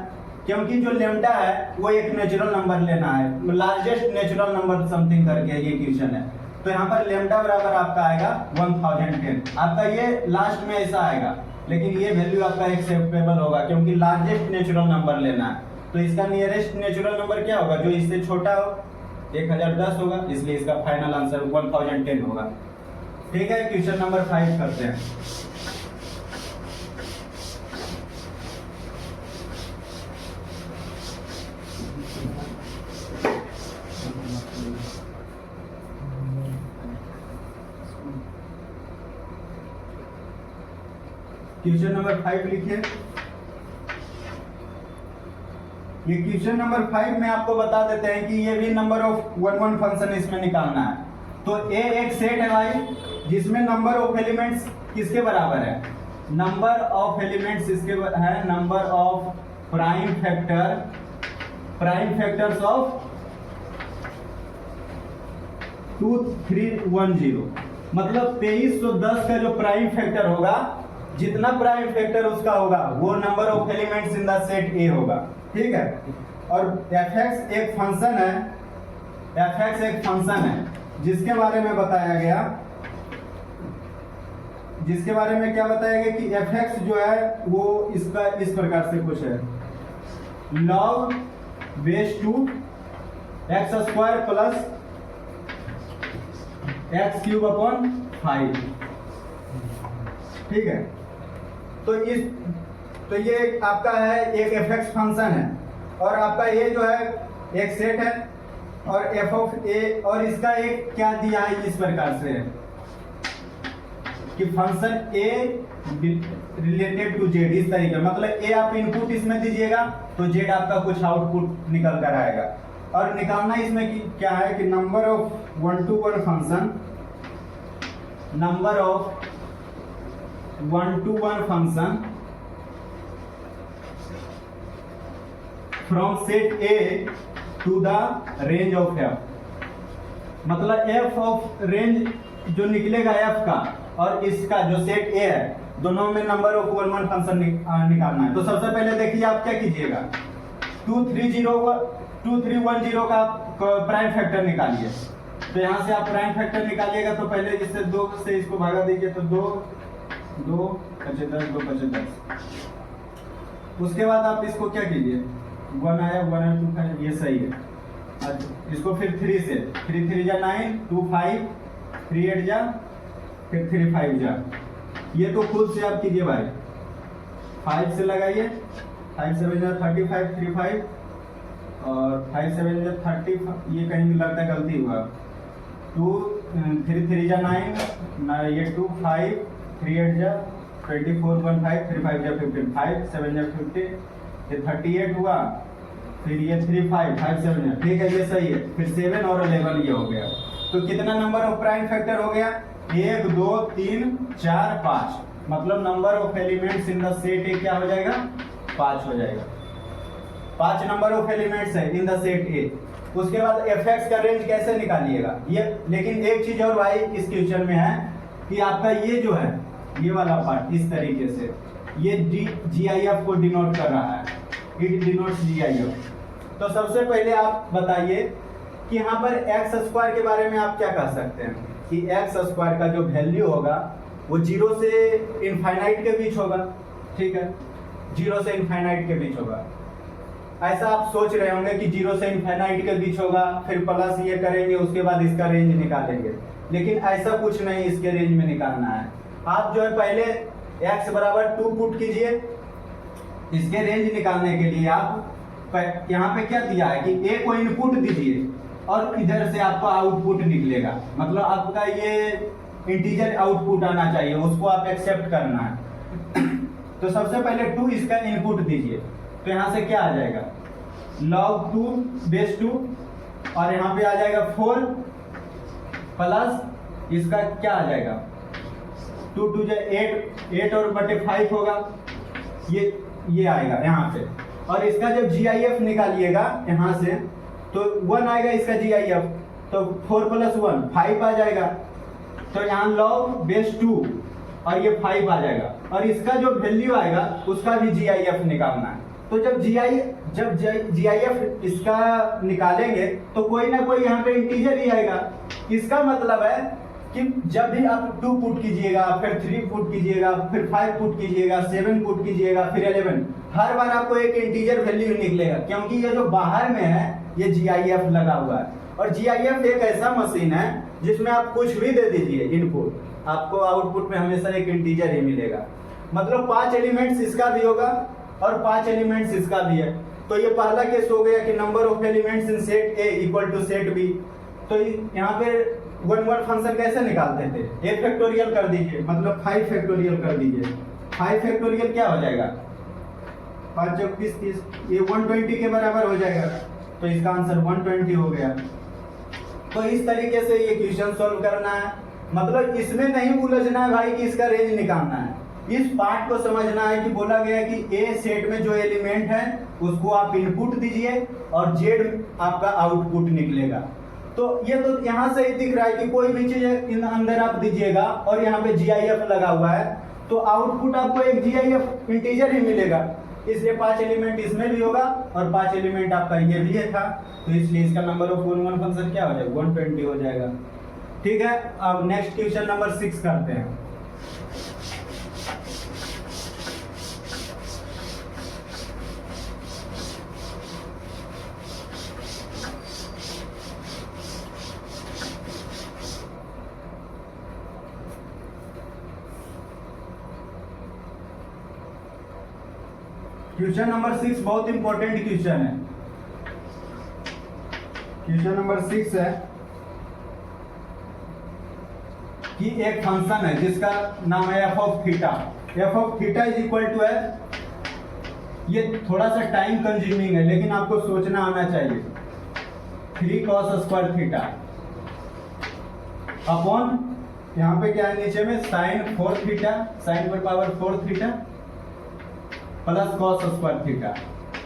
S1: क्योंकि जो लैम्डा है वो एक नेचुरल नंबर लेना है, लार्जेस्ट नेचुरल नंबर समथिंग करके ये क्वेश्चन है। तो यहाँ पर लैम्डा बराबर आपका आएगा 1010। आपका ये लास्ट में ऐसा आएगा, लेकिन ये वैल्यू आपका एक्सेप्टेबल होगा क्योंकि लार्जेस्ट नेचुरल नंबर लेना है। तो इसका नियरेस्ट नेचुरल नंबर क्या होगा, जो इससे छोटा हो, 1010 होगा, इसलिए इसका फाइनल आंसर 1010 होगा। ठीक है, क्वेश्चन नंबर 5 करते हैं। क्वेश्चन नंबर 5 लिखिए। ये क्वेश्चन नंबर 5 में आपको बता देते हैं कि ये भी नंबर ऑफ वन फंक्शन इसमें निकालना है। तो ए एक सेट है भाई जिसमें नंबर ऑफ एलिमेंट्स किसके बराबर है, नंबर ऑफ एलिमेंट्स इसके है number of prime factors of 2310, मतलब 2310 का जो प्राइम फैक्टर होगा, जितना प्राइम फैक्टर उसका होगा वो number of elements in the set ए होगा, ठीक है। और fx एक फंक्शन है जिसके बारे में बताया गया, जिसके बारे में क्या बताया गया कि fx जो है वो इसका इस प्रकार से कुछ है, log base two x square plus x cube upon 5, ठीक है। तो ये आपका है एक fx फंक्शन है और आपका ये जो है एक सेट है और f ऑफ a, और इसका एक क्या दिया है इस प्रकार से कि function a related to z, इस तरीके, मतलब a आप इनपुट इसमें दीजिएगा तो z आपका कुछ आउटपुट निकल कर आएगा। और निकालना इसमें क्या है कि number of one to one function from set A to the range of f, मतलब f ऑफ रेंज जो निकलेगा f का और इसका जो सेट A है दोनों में नंबर ऑफ वन फंक्शन निकालना है। तो सबसे पहले देखिए आप क्या कीजिएगा, 2310 का प्राइम फैक्टर निकालिए। तो यहाँ से आप प्राइम फैक्टर निकालिएगा तो पहले इससे 2 से इसको भागा दीजिए तो 2 5 10। उसके बाद आप इसको क्या कीजिए, 1 आया 2 का ये सही है। इसको फिर 3 से 3 जा 9, 2 5, 3 8 जा, फिर 3 5 जा, ये तो खुद से आप कीजिए भाई। 5 से लगाइए, 5 7 जा 35, 3 5 और 5 7 जा 30, ये कहीं लगता है गलती हुआ, 2 3 जा 9, ये 2 5, 3 8 जा 24 1 5, 3 5 जा 15, 5 7 जा 50, ये 38 हुआ, फिर ये 3 5 5 7 जा, ठीक है ये सही है। फिर 7 और 11 ये हो गया। तो कितना नंबर ऑफ प्राइम फैक्टर हो गया, 1 2 3 4 5, मतलब number of elements in the set ए क्या हो जाएगा, 5 हो जाएगा। 5 नंबर ऑफ एलिमेंट्स है इन द सेट ए। उसके बाद fx का रेंज कैसे निकालिएगा ये, लेकिन एक चीज और भाई इस क्वेश्चन में है कि आपका ये जो है ये वाला पार्ट इस तरीके से ये GIF को डिनोट कर रहा है, इट डिनोट्स GIF। तो सबसे पहले आप बताइए कि यहाँ पर एक्स स्क्वायर के बारे में आप क्या कह सकते हैं कि एक्स स्क्वायर का जो वैल्यू होगा वो 0 से इनफाइनाइट के बीच होगा, ठीक है, 0 से इनफाइनाइट के बीच होगा। ऐसा आप सोच रहे होंगे कि 0 से इनफाइनाइट के बीच होगा, फिर प्लस ये करेंगे उसके बाद इसका रेंज निकालेंगे, लेकिन ऐसा कुछ नहीं इसके रेंज में निकालना है। आप जो है पहले x बराबर 2 पुट कीजिए, इसके रेंज निकालने के लिए आप यहाँ पे क्या दिया है कि a को इनपुट दीजिए और इधर से आपका आउटपुट निकलेगा, मतलब आपका ये इंटीजर आउटपुट आना चाहिए, उसको आप एक्सेप्ट करना है। तो सबसे पहले 2 इसका इनपुट दीजिए, तो यहाँ से क्या आ जाएगा log 2 बेस 2 और यहाँ पे आ जाएगा 4 प्लस इसका क्या आ जाएगा 2 2 जा 8 और बटे 5 होगा, ये आएगा यहाँ पे। और इसका जब GIF निकालिएगा यहाँ से तो 1 आएगा इसका GIF, तो 4 + 1 5 आ जाएगा, तो यहाँ log बेस 2 और ये 5 आ जाएगा और इसका जो वैल्यू आएगा उसका भी GIF निकालना है। तो जब GIF इसका निकालेंगे तो कोई ना कोई यहाँ पे इंटीजर ही आएगा। इसका मतलब है कि जब भी आप 2 पुट कीजिएगा, फिर 3 पुट कीजिएगा, फिर 5 पुट कीजिएगा, 7 पुट कीजिएगा, फिर 11, हर बार आपको एक इंटीजर वैल्यू निकलेगा, क्योंकि ये जो बाहर में है ये GIF लगा हुआ है। और GIF एक ऐसा मशीन है जिसमें आप कुछ भी दे दीजिए इनपुट, आपको आउटपुट में हमेशा एक इंटीजर ही मिलेगा। मतलब 5 एलिमेंट्स इसका भी होगा और 5 एलिमेंट्स इसका भी है। तो ये पहला केस हो गया कि number of elements in set A equal to set B. तो यहाँ पे वन फंक्शन कैसे निकालते थे, ए फैक्टोरियल कर दीजिए, मतलब 5 फैक्टोरियल कर दीजिए, 5 फैक्टोरियल क्या हो जाएगा, 5 चौक 30, ये 120 के बराबर हो जाएगा, तो इसका आंसर 120 हो गया। तो इस तरीके से ये क्वेश्चन सॉल्व करना है, मतलब इसमें नहीं उलझना है भाई कि इसका रेंज निकालना है, इस पार्ट को समझना है कि बोला गया है कि ए सेट में जो एलिमेंट है उसको आप इनपुट दीजिए और जेड आपका आउटपुट निकलेगा। तो ये तो यहाँ से ही दिख रहा है कि कोई भी चीज इन अंदर आप दीजिएगा और यहाँ पे GIF लगा हुआ है तो आउटपुट आपको एक GIF इंटीजर ही मिलेगा, इसलिए 5 एलिमेंट इसमें भी होगा और 5 एलिमेंट आपका ये भी था, तो इसलिए इसका नंबर ऑफ पोलीनोमियल फंक्शन क्या हो जाएगा, 120 हो जाएगा। ठीक है, अब नेक्स्ट क्वेश्चन नंबर 6 करते हैं। क्वेश्चन नंबर 6 बहुत इंपॉर्टेंट क्वेश्चन है। क्वेश्चन नंबर 6 है कि एक फंक्शन है जिसका नाम है F of theta. F of theta is equal to है, ये थोड़ा सा टाइम कंज्यूमिंग है लेकिन आपको सोचना आना चाहिए, 3 cos स्क्वायर थीटा अपॉन यहाँ पे क्या है नीचे में साइन 4 थीटा, साइन पर power 4 theta plus cos square theta.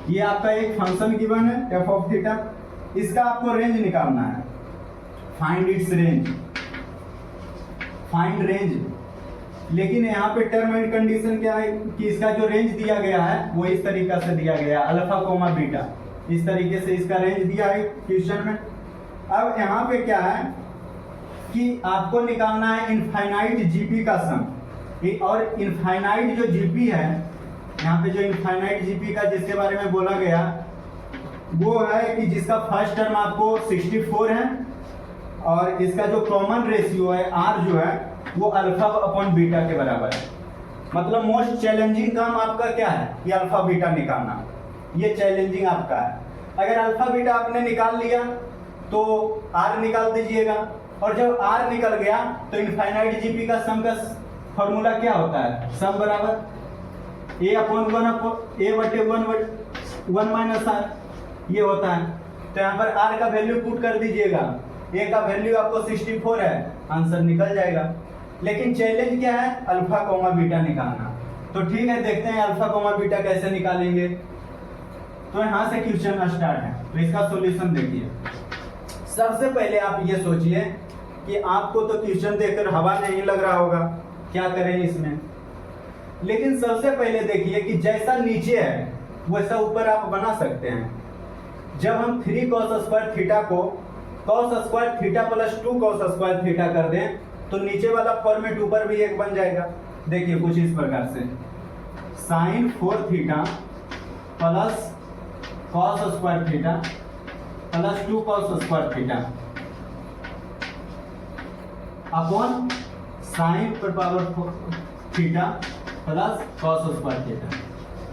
S1: ये आपका एक फंक्शन गिवन है एफ ऑफ थीटा, इसका आपको रेंज निकालना है, find its range, find range. लेकिन यहाँ पे टर्म एंड कंडीशन क्या है कि इसका जो रेंज दिया गया है वो इस तरीका से दिया गया है, अल्फा कोमा बीटा, इस तरीके से इसका रेंज दिया है क्वेश्चन में। अब यहाँ पे क्या है कि आपको निकालना है इनफाइनाइट जीपी का सम, और इनफाइनाइट जो जीपी है, यहाँ पे जो इनफाइनाइट जीपी का जिसके बारे में बोला गया वो है कि जिसका फर्स्ट टर्म आपको 64 है और इसका जो कॉमन रेशियो है आर जो है वो अल्फा अपॉन बीटा के बराबर है। मतलब मोस्ट चैलेंजिंग काम आपका क्या है, ये अल्फा बीटा निकालना, ये चैलेंजिंग आपका है। अगर अल्फा बीटा आपने निकाल लिया तो आर निकाल दीजिएगा, और जब आर निकल गया तो इनफाइनाइट जीपी का सम का फॉर्मूला क्या होता है, सम बराबर ए अपॉन 1 ए बटे 1 माइनस आर, ये होता है। तो यहाँ पर आर का वैल्यू पुट कर दीजिएगा, ए का वैल्यू आपको 64 है, आंसर निकल जाएगा। लेकिन चैलेंज क्या है, अल्फा कोमा बीटा निकालना। तो ठीक है, देखते हैं अल्फा कोमा बीटा कैसे निकालेंगे। तो यहाँ से क्वेश्चन स्टार्ट है, तो इसका सॉल्यूशन देखिए। सबसे पहले आप ये सोचिए कि आपको तो क्वेश्चन देखकर हवा नहीं लग रहा होगा, क्या करें इसमें। लेकिन सबसे पहले देखिए कि जैसा नीचे है वैसा ऊपर आप बना सकते हैं। जब हम 3 cos स्क्वायर थीटा को cos square theta plus 2 cos square theta कर दें तो नीचे वाला फॉर्मेट ऊपर भी एक बन जाएगा। देखिए कुछ इस प्रकार से, sine 4 theta plus cos square theta plus 2 cos square theta upon sine पर power theta plus cos square theta.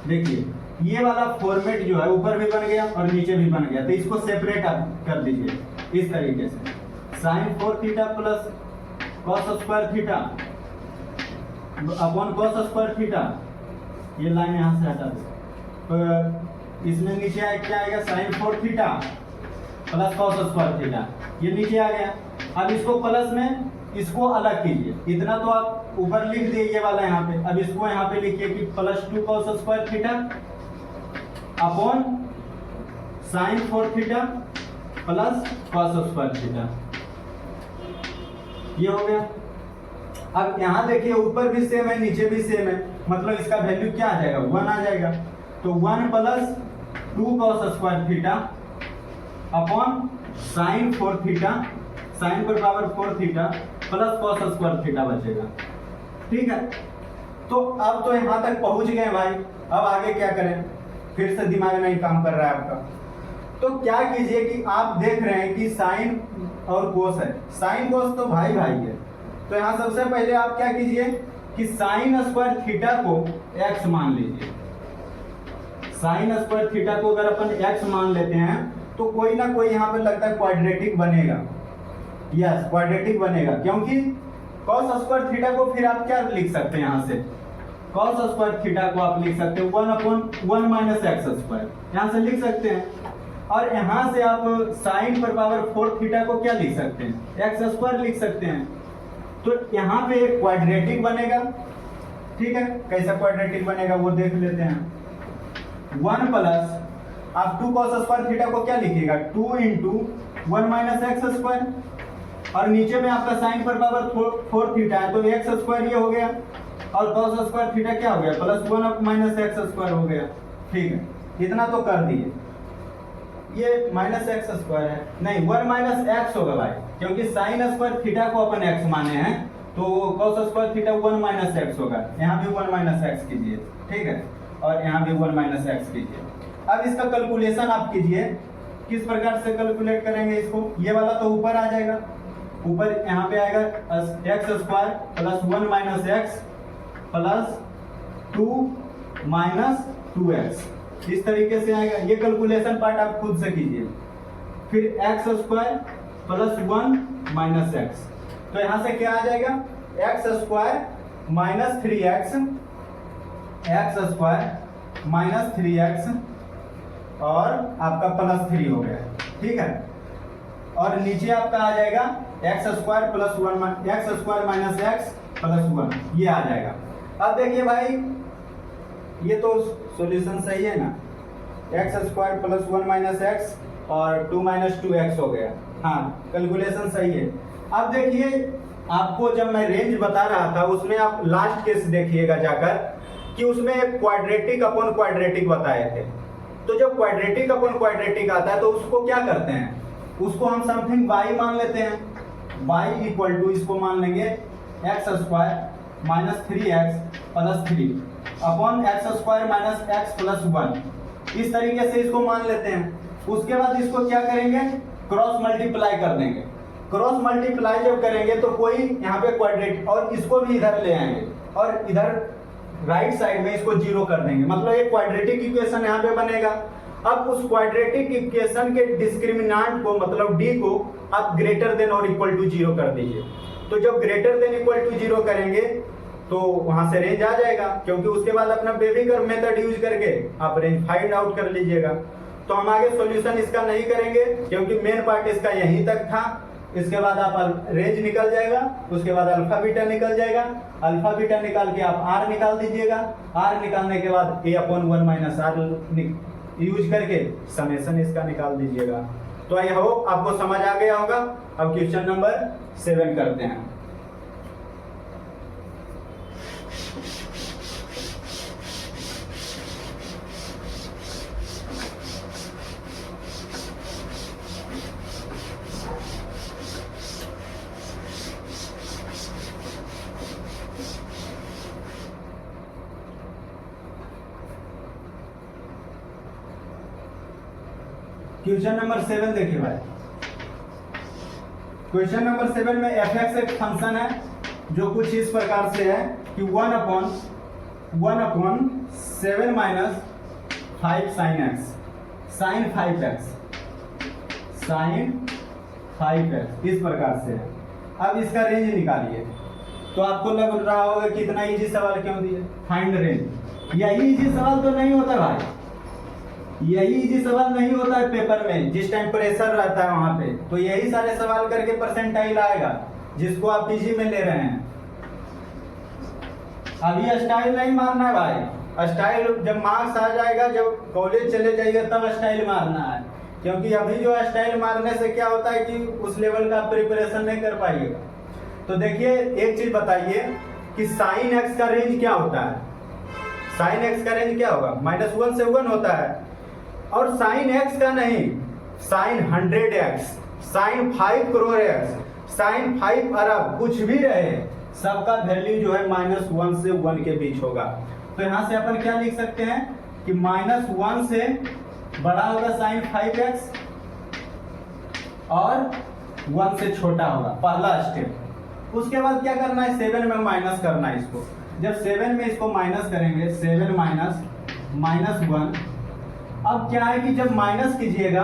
S1: देखिए ये वाला फॉर्मेट जो है ऊपर भी बन गया और नीचे भी बन गया, तो इसको सेपरेट आप कर दीजिए इस तरीके से, sine 4 theta plus cos square theta upon cos square theta. ये लाइन यहाँ से हटा दो, तो इसमें नीचे क्या आएगा, sine 4 theta plus cos square theta, ये नीचे आ गया। अब इसको प्लस में इसको अलग कीजिए, इतना तो आप ऊपर लिख दिए ये वाला यहाँ पे, अब इसको यहाँ पे लिखिए कि plus 2 cos square theta upon sine 4 theta plus cos square theta, ये हो गया। अब यहाँ देखिए ऊपर भी सेम है नीचे भी सेम है, मतलब इसका वैल्यू क्या आ जाएगा, 1 आ जाएगा। तो 1 plus 2 cos square theta upon sine 4 theta, sine पर power 4 theta plus cos square theta बचेगा। ठीक है, तो अब तो यहाँ तक पहुंच गए भाई, अब आगे क्या करें, फिर से दिमाग नहीं काम कर रहा है आपका। तो क्या कीजिए कि आप देख रहे हैं कि साइन और कोस है, साइन कोस तो भाई भाई है, तो यहाँ सबसे पहले आप क्या कीजिए कि साइन स्क्वायर थीटा को x मान लीजिए। साइन स्क्वायर थीटा को अगर अपन x मान लेते हैं तो कोई ना कोई यहाँ पे लगता है क्वाड्रेटिक बनेगा, यस क्वाड्रेटिक बनेगा, क्योंकि cos स्क्वायर थीटा को फिर आप क्या लिख सकते हैं यहाँ से, कॉस स्क्वायर थीटा को आप लिख सकते हो 1/1 माइनस एक्स स्क्वायर, यहाँ से लिख सकते हैं। और यहाँ से आप साइन पर पावर 4 थीटा को क्या लिख सकते हैं, एक्स स्क्वायर लिख सकते हैं। तो यहाँ पे एक क्वाड्रेटिक बनेगा, ठीक है। कैसा क्वाड्रेटिक बनेगा वो देख लेते हैं। 1 प्लस आप 2 कॉस स्क्वायर थीटा को क्या लिखिएगा, 2 इंटू 1 माइनस एक्स स्क्वायर, और नीचे में आपका साइन पर पावर 4 थीटा है तो एक्स स्क्वायर ये हो गया, और कॉस स्क्वायर थीटा क्या हो गया, प्लस 1 माइनस एक्स स्क्वायर हो गया, ठीक है। इतना तो कर दिए। ये माइनस एक्स स्क्वायर है, नहीं 1 माइनस एक्स होगा भाई, क्योंकि साइन स्क्वायर थीटा को अपन एक्स माने हैं, तो cos square theta 1 minus x होगा। यहाँ भी 1 माइनस एक्स कीजिए, ठीक है, और यहाँ भी 1 माइनस एक्स कीजिए। अब इसका कैलकुलेशन आप कीजिए, किस प्रकार से कैलकुलेट करेंगे इसको। ये वाला तो ऊपर आ जाएगा, ऊपर यहाँ पे आएगा x square plus 1 minus x plus 2 minus 2x, इस तरीके से आएगा। ये कैलकुलेशन पार्ट आप खुद से कीजिए। फिर x square plus 1 minus x, तो यहाँ से क्या आ जाएगा, x square minus 3x, x square minus 3x और आपका प्लस 3 हो गया, ठीक है। और नीचे आपका आ जाएगा x square plus 1 x square minus x plus 1, ये आ जाएगा। अब देखिए भाई, ये तो सॉल्यूशन सही है ना, x square plus 1 minus x और 2 माइनस 2x हो गया, हाँ कैलकुलेशन सही है। अब देखिए, आपको जब मैं रेंज बता रहा था उसमें आप लास्ट केस देखिएगा जाकर कि उसमें क्वाड्रेटिक अपॉन क्वाड्रेटिक बताए थे। तो जब क्वाड्रेटिक अपॉन क्वाड्रेटिक आता है तो उसको क्या करते हैं, उसको हम समथिंग y मान लेते हैं, y इक्वल टू इसको मान लेंगे x square minus 3x plus 3 upon x square minus x plus 1, इस तरीके से इसको मान लेते हैं। उसके बाद इसको क्या करेंगे, क्रॉस मल्टीप्लाई कर देंगे। क्रॉस मल्टीप्लाई जब करेंगे तो कोई यहाँ पे क्वाड्रेटिक, और इसको भी इधर ले आएंगे और इधर राइट साइड में इसको 0 कर देंगे, मतलब एक क्वाड्रेटिक इक्वेशन यहाँ पे बनेगा। अब उस क्वाड्रेटिक इक्वेशन के डिस्क्रिमिनेंट को, मतलब d को आप ग्रेटर देन और इक्वल टू 0 कर दीजिए। तो जब ग्रेटर देन इक्वल टू 0 करेंगे तो वहां से रेंज आ जाएगा, क्योंकि उसके बाद अपना बेबी कर्व मेथड यूज करके आप रेंज फाइंड आउट कर लीजिएगा। तो हम आगे सॉल्यूशन इसका नहीं करेंगे क्योंकि मेन पार्ट इसका यहीं तक था। इसके बाद आप रेंज निकल जाएगा, उसके बाद अल्फा बीटा निकल जाएगा, अल्फा बीटा निकाल के आप आर निकाल दीजिएगा, आर निकालने के बाद a upon 1 minus r use करके समेशन इसका निकाल दीजिएगा। तो आई होप आपको समझ आ गया होगा। अब क्वेश्चन नंबर 7 करते हैं। क्वेश्चन नंबर 7 देखिए भाई। क्वेश्चन नंबर 7 में f(x) एक फंक्शन है जो कुछ इस प्रकार से है कि 1 upon 7 minus 5 sine x, sine 5x इस प्रकार से है। अब इसका रेंज निकालिए। तो आपको लग रहा होगा कि इतना इजी सवाल क्यों दिए, फाइंड रेंज। यही इजी सवाल तो नहीं होता भाई, यही इजी सवाल नहीं होता है पेपर में, जिस टाइम प्रेशर रहता है वहां पे। तो यही सारे सवाल करके परसेंटाइल आएगा जिसको आप इजी में ले रहे हैं। अभी स्टाइल नहीं मारना है भाई, स्टाइल जब मार्क्स आ जाएगा, जब कॉलेज चले जाइएगा तब स्टाइल मारना है। क्योंकि अभी जो स्टाइल मारने से क्या होता है कि उस लेवल का प्रिपरेशन नहीं कर पाइएगा। तो देखिए, एक चीज बताइए कि साइन एक्स का रेंज क्या होता है। साइन एक्स का रेंज क्या होगा, -1 से 1 होता है। और साइन एक्स का नहीं, sine 100x, sine 5 crore x, sine 5 अरब, कुछ भी रहे, सबका वैल्यू जो है -1 से 1 के बीच होगा। तो यहाँ से अपन क्या लिख सकते हैं कि -1 से बड़ा होगा साइन 5x और 1 से छोटा होगा, पहला स्टेप। उसके बाद क्या करना है, 7 में माइनस करना है इसको। जब 7 में इसको माइनस करेंगे, 7 माइनस 1, अब क्या है कि जब माइनस कीजिएगा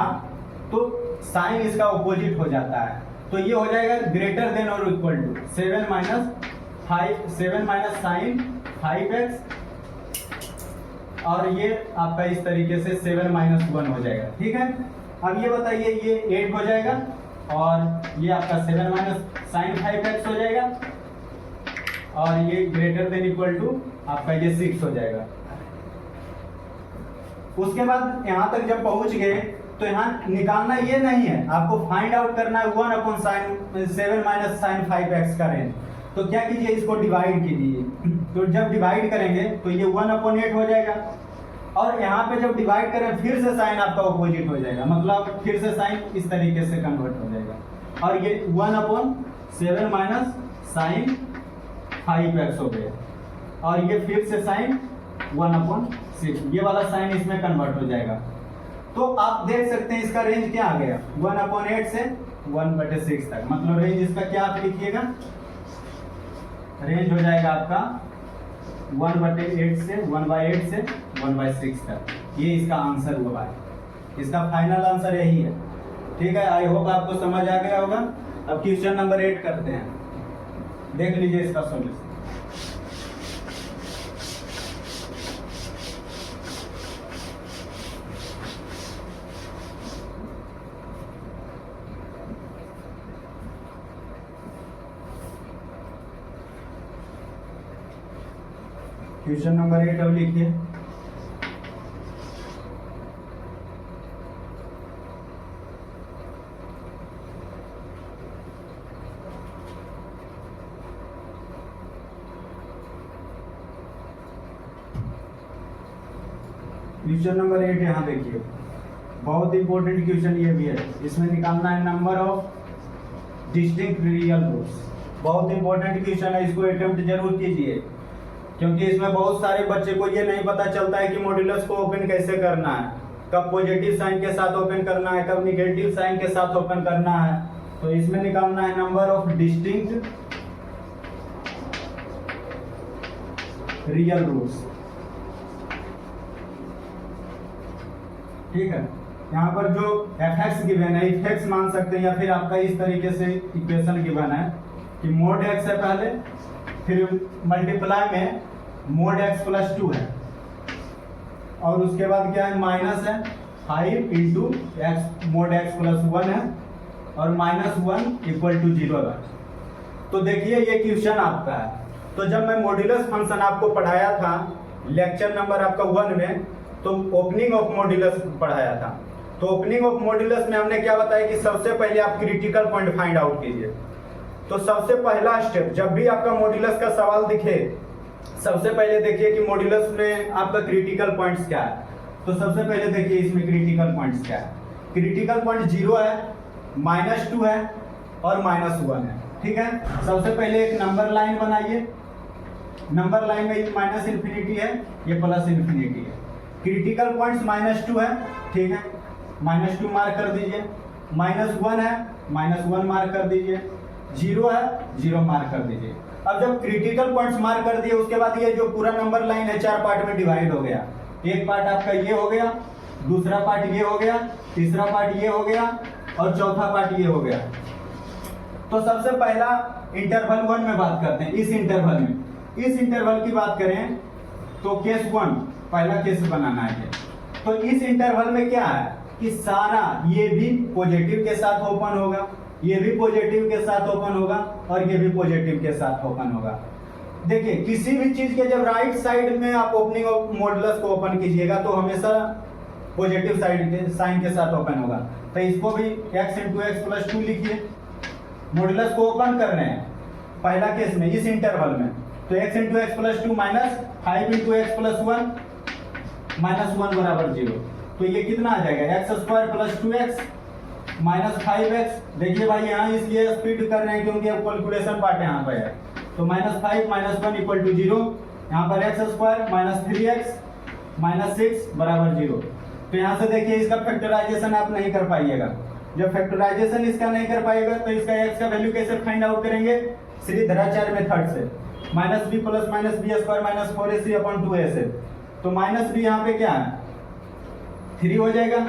S1: तो साइन इसका ऑपोजिट हो जाता है, तो ये हो जाएगा ग्रेटर देन और equal to 7 minus sine 5x और ये आपका इस तरीके से 7 - 1 हो जाएगा। ठीक है, अब ये बताइए ये 8 हो जाएगा और ये आपका 7 - sin 5x हो जाएगा और ये ग्रेटर देन इक्वल टू आपका ये 6 हो जाएगा। उसके बाद यहाँ तक जब पहुंच गए तो यहाँ निकालना ये नहीं है, आपको फाइंड आउट करना है 1/7 - sin 5x का रेंज। तो क्या कीजिए, इसको डिवाइड कीजिए। तो जब डिवाइड करेंगे तो ये 1/8 हो जाएगा और यहाँ पे जब डिवाइड करें फिर से साइन आपका ऑपोजिट हो जाएगा, मतलब फिर से साइन इस तरीके से कन्वर्ट हो जाएगा और ये 1/7 - sin 5x हो गया और ये फिर से साइन 1/6, ये वाला साइन इसमें कन्वर्ट हो जाएगा। तो आप देख सकते हैं इसका रेंज क्या आ गया, 1/8 से 1/6 तक। मतलब रेंज इसका क्या आप लिखिएगा, रेंज हो जाएगा आपका 1/8 से 1/8 से 1/6 तक। ये इसका आंसर हुआ है, इसका फाइनल आंसर यही है। ठीक है, आई होप आपको समझ आ गया होगा। अब क्वेश्चन नंबर 8 करते हैं, देख लीजिए इसका सॉल्यूशन। क्वेश्चन नंबर 8 अब लिखिए। क्वेश्चन नंबर 8 यहाँ देखिए, बहुत इंपॉर्टेंट क्वेश्चन ये भी है। इसमें निकालना है number of distinct real roots. बहुत इंपॉर्टेंट क्वेश्चन है, इसको अटेम्प्ट जरूर कीजिए क्योंकि इसमें बहुत सारे बच्चे को ये नहीं पता चलता है कि मॉड्यूलस को ओपन कैसे करना है, कब पॉजिटिव साइन के साथ ओपन करना है, कब निगेटिव साइन के साथ ओपन करना है। तो इसमें निकालना है number of distinct real roots. ठीक है, यहाँ पर जो fx गिवन है, fx मान सकते हैं या फिर आपका इस तरीके से इक्वेशन गिवन है कि मोड x है पहले, फिर मल्टीप्लाई में मोड x + 2 है और उसके बाद क्या है, माइनस है 5 × x मोड x + 1 है और -1 = 0 है। तो देखिए ये क्वेश्चन आपका है। तो जब मैं मॉड्यूलस फंक्शन आपको पढ़ाया था लेक्चर नंबर आपका 1 में, तो ओपनिंग ऑफ मॉड्यूलस पढ़ाया था। तो ओपनिंग ऑफ मॉड्यूलस में हमने क्या बताया कि सबसे पहले आप क्रिटिकल पॉइंट फाइंड आउट कीजिए। तो सबसे पहला स्टेप, जब भी आपका मॉड्यूलस का सवाल दिखे, सबसे पहले देखिए कि मॉड्यूलस में आपका क्रिटिकल पॉइंट्स क्या है। तो सबसे पहले देखिए इसमें क्रिटिकल पॉइंट्स क्या है। क्रिटिकल पॉइंट 0 है, -2 है और -1 है। ठीक है, सबसे पहले एक नंबर लाइन बनाइए। नंबर लाइन में -∞ है, ये +∞ है। क्रिटिकल पॉइंट्स -2 है, ठीक है, -2 मार्क कर दीजिए। -1 है, -1 मार्क कर दीजिए। 0 है, 0 मार्क कर दीजिए। अब जब क्रिटिकल पॉइंट्स मार्क कर दिए उसके बाद ये जो पूरा नंबर लाइन है 4 पार्ट में डिवाइड हो गया। एक पार्ट आपका ये हो गया, दूसरा पार्ट ये हो गया, तीसरा पार्ट ये हो गया और चौथा पार्ट ये हो गया। तो सबसे पहला इंटरवल 1 में बात करते हैं। इस इंटरवल की बात करें तो केस 1 पहला केस बनाना है। तो इस इंटरवल में क्या है कि सारा ये भी पॉजिटिव के साथ ओपन होगा, ये भी पॉजिटिव के साथ ओपन होगा और ये भी पॉजिटिव के साथ ओपन होगा। देखिए किसी भी चीज के जब राइट साइड में आप ओपनिंग ऑफ मॉड्यूलस को ओपन कीजिएगा तो हमेशा पॉजिटिव साइड के साइन के साथ ओपन होगा। तो इसको भी x × x + 2 लिखिए। मॉड्यूलस को ओपन कर रहे हैं पहला केस में इस इंटरवल में, तो x × x + 2 -5 × x + 1 -1 = 0। तो ये कितना आ जाएगा, x² + 2x -5x। देखिए भाई यहाँ इसलिए स्पीड कर रहे हैं क्योंकि अब कैलकुलेशन पार्ट यहाँ पर है। तो -5 - 1 = 0। यहाँ पर x² -3x -6 = 0। तो यहाँ से देखिए इसका फैक्टराइजेशन आप नहीं कर पाइएगा। जब फैक्टराइजेशन इसका नहीं कर पाएगा तो इसका x का वैल्यू कैसे फाइंड आउट करेंगे, सीधे मेथड से -b + -b² -4ac/2a से। तो -b यहाँ पे क्या है 3 हो जाएगा,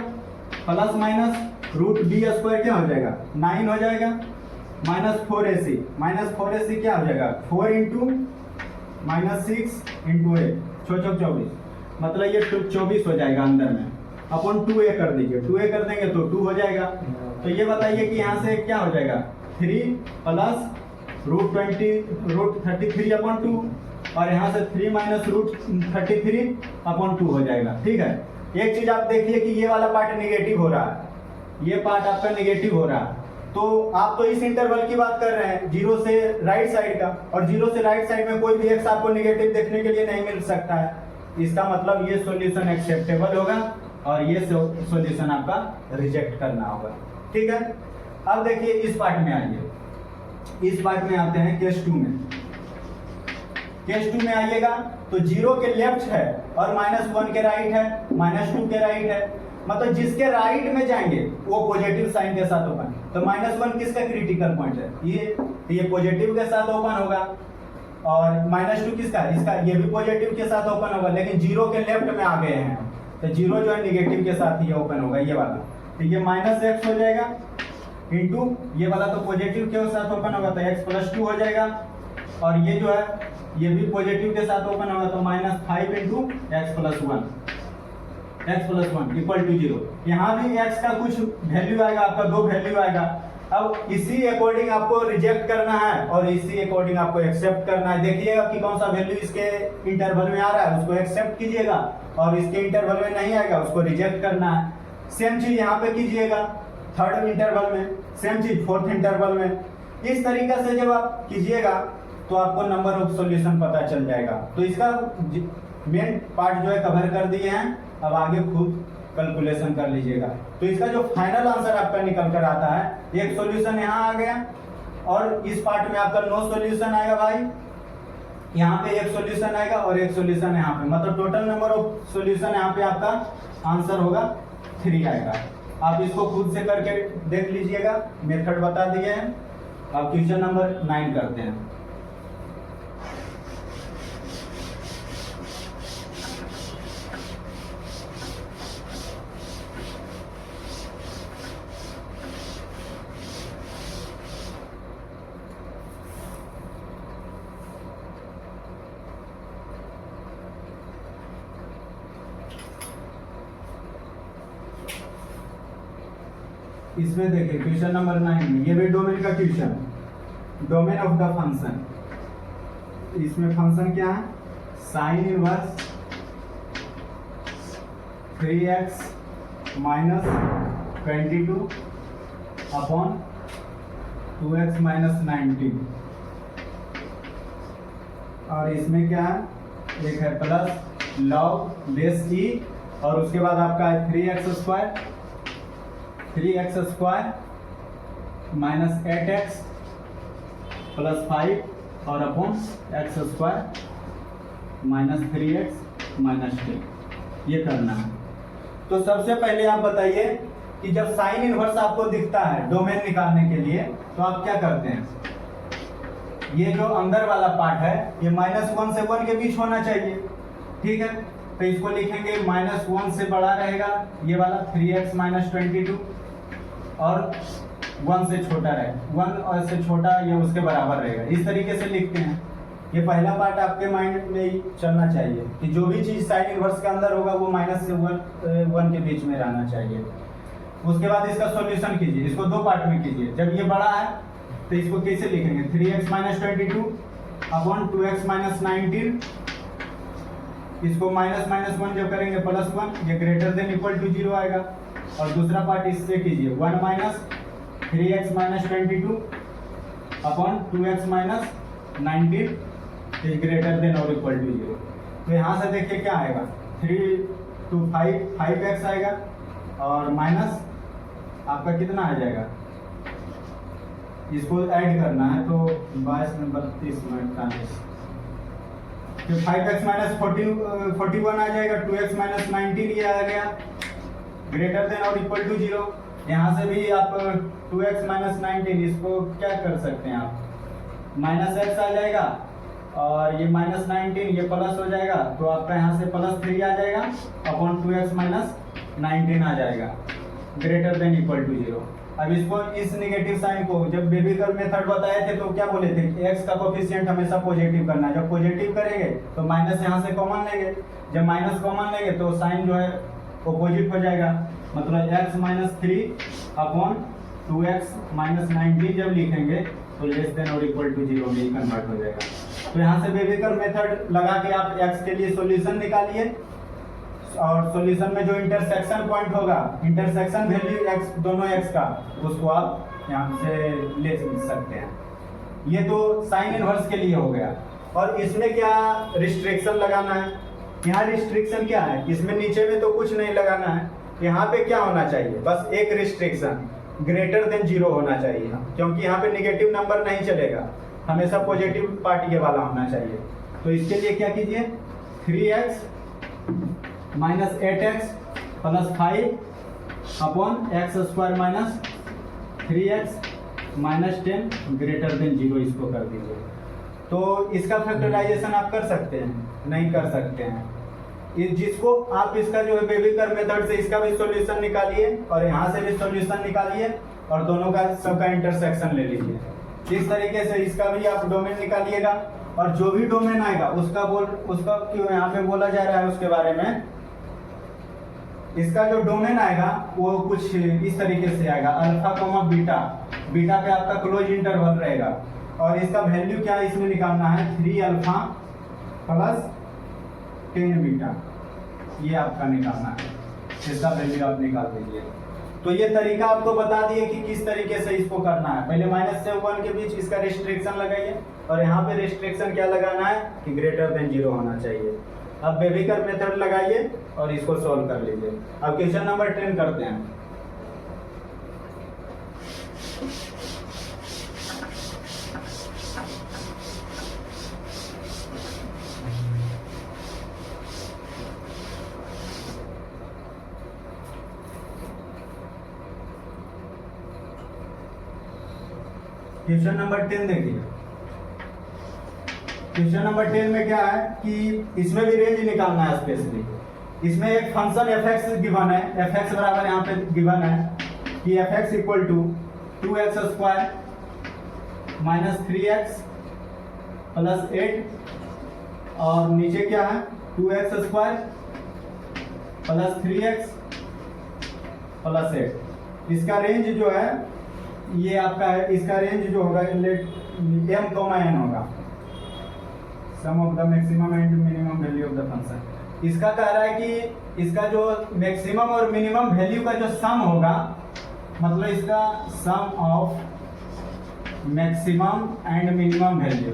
S1: प्लस माइनस √b² क्या हो जाएगा 9 हो जाएगा, -4ac क्या हो जाएगा 4 × -6 इंटू ए 24, मतलब ये 24 हो जाएगा अंदर में, अपन 2a कर दीजिए, 2a कर देंगे तो 2 हो जाएगा। तो ये बताइए कि यहाँ से क्या हो जाएगा, 3 प्लस √33 अपॉन 2, और यहाँ से 3 माइनस √33 अपॉन 2 हो जाएगा। ठीक है, एक चीज आप देखिए कि ये वाला पार्ट नेगेटिव हो रहा है, ये पार्ट आपका नेगेटिव हो रहा है, तो आप तो इस इंटरवल की बात कर रहे हैं 0 से राइट साइड का, और 0 से राइट साइड में कोई भी एक्स आपको नेगेटिव देखने के लिए नहीं मिल सकता है। इसका मतलब ये सॉल्यूशन एक्सेप्टेबल होगा और ये सॉल्यूशन आपका रिजेक्ट करना होगा। ठीक है, अब देखिए इस पार्ट में आइए, इस पार्ट में आते हैं केस 2 में। केस 2 में आइएगा तो 0 के लेफ्ट है और -1 के राइट है, -2 के राइट है, मतलब जिसके राइट में जाएंगे वो पॉजिटिव साइन के साथ ओपन। तो -1 किसका क्रिटिकल पॉइंट है, ये पॉजिटिव के साथ ओपन होगा, और -2 किसका, इसका, ये भी पॉजिटिव के साथ ओपन होगा, लेकिन 0 के लेफ्ट में आ गए हैं तो 0 जो है नेगेटिव के साथ ही ओपन होगा, ये वाला। तो ये -x हो जाएगा इंटू ये वाला तो पॉजिटिव के साथ ओपन होगा तो x + 2 हो जाएगा, और ये जो है ये भी पॉजिटिव के साथ ओपन होगा तो -5 इंटू x + 1 इक्वल टू 0। यहाँ भी x का कुछ वैल्यू आएगा, आपका 2 वैल्यू आएगा। अब इसी अकॉर्डिंग आपको रिजेक्ट करना है और इसी अकॉर्डिंग आपको एक्सेप्ट करना है। देखिएगा कि कौन सा वैल्यू इसके इंटरवल में आ रहा है उसको एक्सेप्ट कीजिएगा, और इसके इंटरवल में नहीं आएगा उसको रिजेक्ट करना है। सेम चीज यहाँ पे कीजिएगा, थर्ड इंटरवल में, सेम चीज फोर्थ इंटरवल में। इस तरीके से जब आप कीजिएगा तो आपको नंबर ऑफ सॉल्यूशन पता चल जाएगा। तो इसका मेन पार्ट जो है कवर कर दिए हैं, अब आगे खुद कैलकुलेशन कर लीजिएगा। तो इसका जो फाइनल आंसर आपका निकल कर आता है, एक सॉल्यूशन यहाँ आ गया और इस पार्ट में आपका नो सॉल्यूशन आएगा भाई, यहाँ पे एक सॉल्यूशन आएगा और एक सॉल्यूशन यहाँ पे, मतलब टोटल नंबर ऑफ सॉल्यूशन यहाँ पे आपका आंसर होगा 3 आएगा। आप इसको खुद से करके देख लीजिएगा, मेथड बता दिए हैं। अब क्वेश्चन नंबर 9 करते हैं। इसमें देखिए क्वेश्चन नंबर 9 में, ये भी डोमेन का question, domain of the function. इसमें फंक्शन क्या है, sine inverse 3x - 22 upon 2x - 19, और इसमें क्या है, एक है प्लस लॉग बेस e, और उसके बाद आपका है 3x² माइनस 8x + 5 और upon x² minus 3x minus 10, ये करना है। तो सबसे पहले आप बताइए कि जब साइन इनवर्स आपको दिखता है डोमेन निकालने के लिए तो आप क्या करते हैं, ये जो अंदर वाला पार्ट है ये -1 से 1 के बीच होना चाहिए। ठीक है, तो इसको लिखेंगे -1 से बड़ा रहेगा ये वाला 3x - 22, और 1 से छोटा रहे, 1 और से छोटा ये उसके बराबर रहेगा। इस तरीके से लिखते हैं। ये पहला पार्ट आपके माइंड में ही चलना चाहिए कि जो भी चीज साइन इनवर्स के अंदर होगा वो -1 से 1 के बीच में रहना चाहिए। उसके बाद इसका सॉल्यूशन कीजिए, इसको 2 पार्ट में कीजिए। जब ये बड़ा है तो इसको कैसे लिखेंगे, 3x - 22 अपॉन 2x - 19, इसको -1 जब करेंगे +1, ये ग्रेटर देन इक्वल टू 0 आएगा। और दूसरा पार्ट इससे कीजिए, 1 - 3x - 22 upon 2x - 19 is greater than और इक्वल टू 0। तो यहाँ से देखिए क्या आएगा, 3 to 5x आएगा, और माइनस आपका कितना आ जाएगा, इसको ऐड करना है तो 22 में 32 में 48, तो 5x - 41 आ जाएगा, 2x - 19 ये आ गया ग्रेटर देन और इक्वल टू 0। यहाँ से भी आप 2x - 19 इसको क्या कर सकते हैं आप, -x आ जाएगा, और ये -19 ये प्लस हो जाएगा, तो आपका यहाँ से +3 आ जाएगा अपॉन 2x - 19 आ जाएगा ग्रेटर देन इक्वल टू 0। अब इसको इस नेगेटिव साइन को जब बेबी कर्व मेथड बताए थे तो क्या बोले थे, एक्स का कोफिशिएंट हमेशा पॉजिटिव करना है। जब पॉजिटिव करेंगे तो माइनस यहाँ से कॉमन लेंगे, जब माइनस कॉमन लेंगे तो साइन जो है अपोजिट हो जाएगा, मतलब x minus 3 upon 2x minus 19 जब लिखेंगे तो लेस देन और इक्वल टू 0 में कन्वर्ट हो जाएगा। तो यहाँ से बेबी कर्व मेथड लगा के आप x के लिए सॉल्यूशन निकालिए और सॉल्यूशन में जो इंटरसेक्शन पॉइंट होगा, इंटरसेक्शन वैल्यू x दोनों x का, उसको आप यहाँ से ले सकते हैं। ये तो साइन इनवर्स के लिए हो गया। और इसमें क्या रिस्ट्रिक्शन लगाना है, यहाँ रिस्ट्रिक्शन क्या है, इसमें नीचे में तो कुछ नहीं लगाना है, यहाँ पे क्या होना चाहिए, बस एक रिस्ट्रिक्शन ग्रेटर देन 0 होना चाहिए, क्योंकि यहाँ पे नेगेटिव नंबर नहीं चलेगा, हमेशा पॉजिटिव पार्ट ये वाला होना चाहिए। तो इसके लिए क्या कीजिए, 3x minus 8x plus 5 upon x square minus 3x minus 10 greater than 0 इसको कर दीजिए। तो इसका फैक्टराइजेशन आप कर सकते हैं, नहीं कर सकते हैं, जिसको आप इसका जो है बेबी कर्व मेथड से इसका भी सॉल्यूशन निकालिए और यहाँ से भी सॉल्यूशन निकालिए और दोनों का सबका इंटरसेक्शन ले लीजिए। इस तरीके से इसका भी आप डोमेन निकालिएगा और जो भी डोमेन आएगा उसका क्यों यहाँ पे बोला जा रहा है उसके बारे में, इसका जो डोमेन आएगा वो कुछ इस तरीके से आएगा, अल्फा कोमा बीटा, बीटा पे आपका क्लोज इंटरवल रहेगा और इसका वैल्यू क्या इसमें निकालना है, 3 अल्फा प्लस 10 बीटा, ये आपका निकालना है, इसका वैल्यू आप निकाल दीजिए। तो ये तरीका आपको बता दिए कि किस तरीके से इसको करना है। पहले माइनस से 1 के बीच इसका रिस्ट्रिक्शन लगाइए और यहाँ पे रिस्ट्रिक्शन क्या लगाना है कि ग्रेटर देन 0 होना चाहिए। अब बेबी कर्व मेथड लगाइए और इसको सॉल्व कर लीजिए। अब क्वेश्चन नंबर 10 करते हैं। क्वेश्चन नंबर 10 देखिए। क्वेश्चन नंबर 10 में क्या है कि इसमें भी रेंज निकालना है स्पेशली। इसमें एक फंक्शन fx गिवन है, fx बराबर यहाँ पे गिवन है कि fx equal to 2x square minus 3x plus 8 और नीचे क्या है 2x square plus 3x plus 8। इसका रेंज जो है ये आपका है, इसका रेंज जो होगा m कॉमा n होगा, sum of the maximum and minimum value of the function. इसका कह रहा है कि इसका जो मैक्सिमम और मिनिमम वैल्यू का जो सम होगा, मतलब इसका sum of maximum and minimum value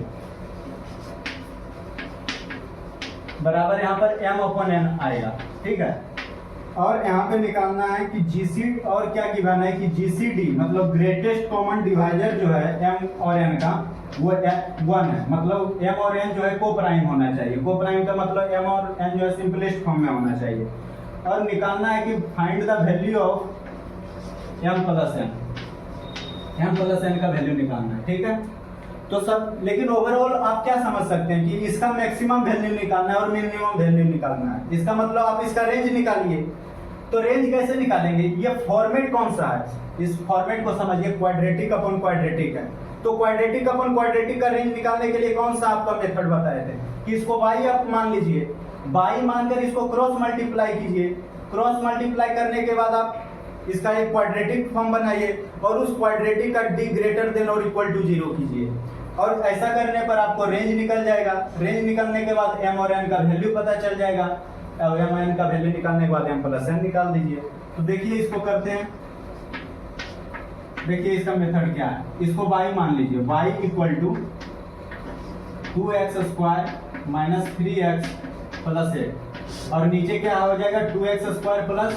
S1: बराबर यहाँ पर m अपॉन n आएगा, ठीक है। और यहाँ पे निकालना है कि GC और क्या गिवन है कि GCD मतलब ग्रेटेस्ट कॉमन डिवाइजर जो है m और n का वो 1 है, मतलब m और n जो है को प्राइम होना चाहिए। को प्राइम का मतलब m और n जो है सिंपलेस्ट फॉर्म में होना चाहिए। और निकालना है कि find the value of m plus n का वैल्यू निकालना है, ठीक है। तो सब, लेकिन ओवरऑल आप क्या समझ सकते हैं कि इसका मैक्सिमम वैल्यू निकालना है और मिनिमम वैल्यू निकालना है। इसका मतलब आप इसका रेंज निकालिए। तो रेंज कैसे निकालेंगे, ये फॉर्मेट कौन सा है, इस फॉर्मेट को समझिए, क्वाड्रेटिक अपॉन क्वाड्रेटिक है। तो क्वाड्रेटिक अपॉन क्वाड्रेटिक का रेंज निकालने के लिए कौन सा आपका मेथड बताए थे कि इसको बाई आप मान लीजिए, बाई मानकर इसको क्रॉस मल्टीप्लाई कीजिए। क्रॉस मल्टीप्लाई करने के बाद आप इसका एक क्वाड्रेटिक फॉर्म बनाइए और उस क्वाड्रेटिक का d ग्रेटर देन और इक्वल टू 0 कीजिए और ऐसा करने पर आपको रेंज निकल जाएगा। रेंज निकलने के बाद m और n का वैल्यू पता चल जाएगा और m और n का वैल्यू निकालने के बाद m प्लस n निकाल दीजिए। तो देखिए इसको करते हैं, देखिए इसका मेथड क्या है। इसको y मान लीजिए, y equal to 2x square minus 3x plus 8 और नीचे क्या हो जाएगा 2x square plus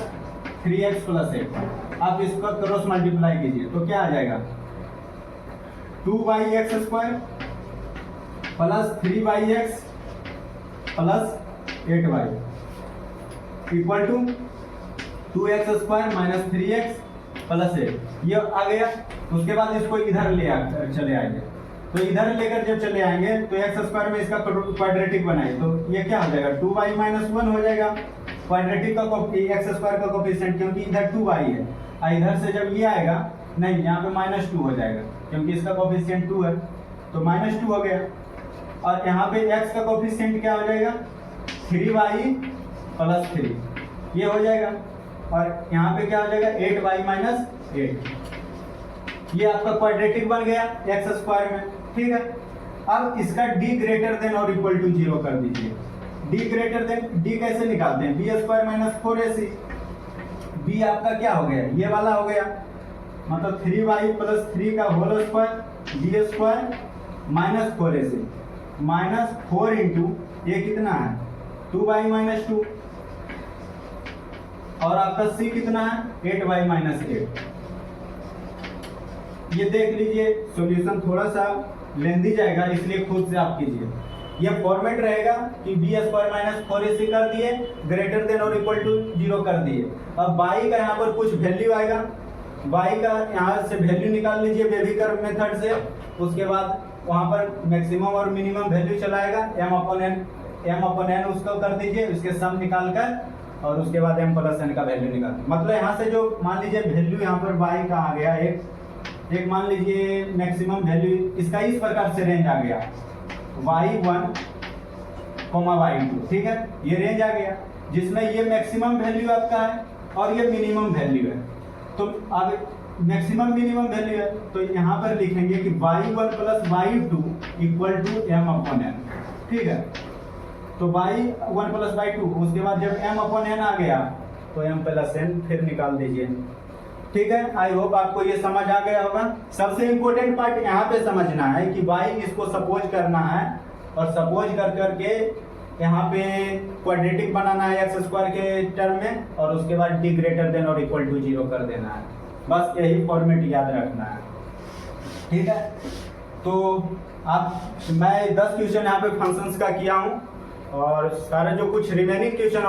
S1: 3x plus 8। आप इसको क्रॉस मल्टीप्लाई कीजिए तो क्या आ जाएगा 2y(x) square plus 3y(x) plus 8y equal to 2x square minus 3x plus 8। ये आ गया। उसके बाद इसको इधर ले चले आएंगे, तो इधर लेकर जब चले आएंगे तो x स्क्वायर में इसका क्वाड्रेटिक बनाए तो ये क्या हो जाएगा 2y माइनस 1 हो जाएगा। क्वाड्रेटिक का x स्क्वायर का कोफिशिएंट, क्योंकि इधर 2y है, इधर से जब ये आएगा नहीं, यहाँ पे -2 हो जाएगा क्योंकि इसका कोफिशिएंट 2 है, तो -2 हो गया। और यहाँ पे x का कोफिशिएंट क्या हो जाएगा, 3y + 3, ये हो जाएगा। और यहाँ पे क्या हो जाएगा, 8y - 8, ये आपका क्वाड्रेटिक बन गया x² में, ठीक है। अब इसका d ≥ 0 कर दीजिए। d कैसे निकालते हैं, b² - 4ac, b आपका क्या हो गया, ये वाला हो गया, मतलब 3y + 3 का whole square b² - 4ac -4 into ये कितना है 2y - 2, और आपका c कितना है 8y - 8। ये देख लीजिए, सॉल्यूशन थोड़ा सा लेंदी जाएगा, इसलिए खुद से आप कीजिए। ये फॉर्मेट रहेगा कि b² - 4ac कर दिए, > 0 कर दिए। अब y का यहाँ पर कुछ वैल्यू आएगा, y का यहाँ से वैल्यू निकाल लीजिए बेबी कर्व मेथड से। उसके बाद वहाँ पर मैक्सिमम और मिनिमम वैल्यू चलाएगा, m/n उसको कर दीजिए, उसके सम निकाल कर, और उसके बाद m+n का वैल्यू निकाल। मतलब यहाँ से जो मान लीजिए वैल्यू यहाँ पर y का आ गया, एक मान लीजिए मैक्सिमम वैल्यू इसका इस प्रकार से रेंज आ गया y1, y2, ठीक है, ये रेंज आ गया जिसमें ये मैक्सिमम वैल्यू आपका है और ये मिनिमम वैल्यू है। तो अब मैक्सिमम मिनिमम वैल्यू है, तो यहाँ पर लिखेंगे कि y1 + y2 = m/n, ठीक है। तो y1 + y2, उसके बाद जब m/n आ गया तो m+n फिर निकाल दीजिए, ठीक है। आई होप आपको ये समझ आ गया होगा। सबसे इंपॉर्टेंट पार्ट यहाँ पे समझना है कि y इसको सपोज करना है, और सपोज कर करके यहाँ पे क्वाड्रेटिक बनाना है x² के टर्म में, और उसके बाद d ≥ 0 कर देना है। बस यही फॉर्मेट याद रखना है, ठीक है। तो मैं 10 क्वेश्चन यहाँ पे फंक्शंस का किया हूँ, और सारे जो कुछ रिमेनिंग क्वेश्चन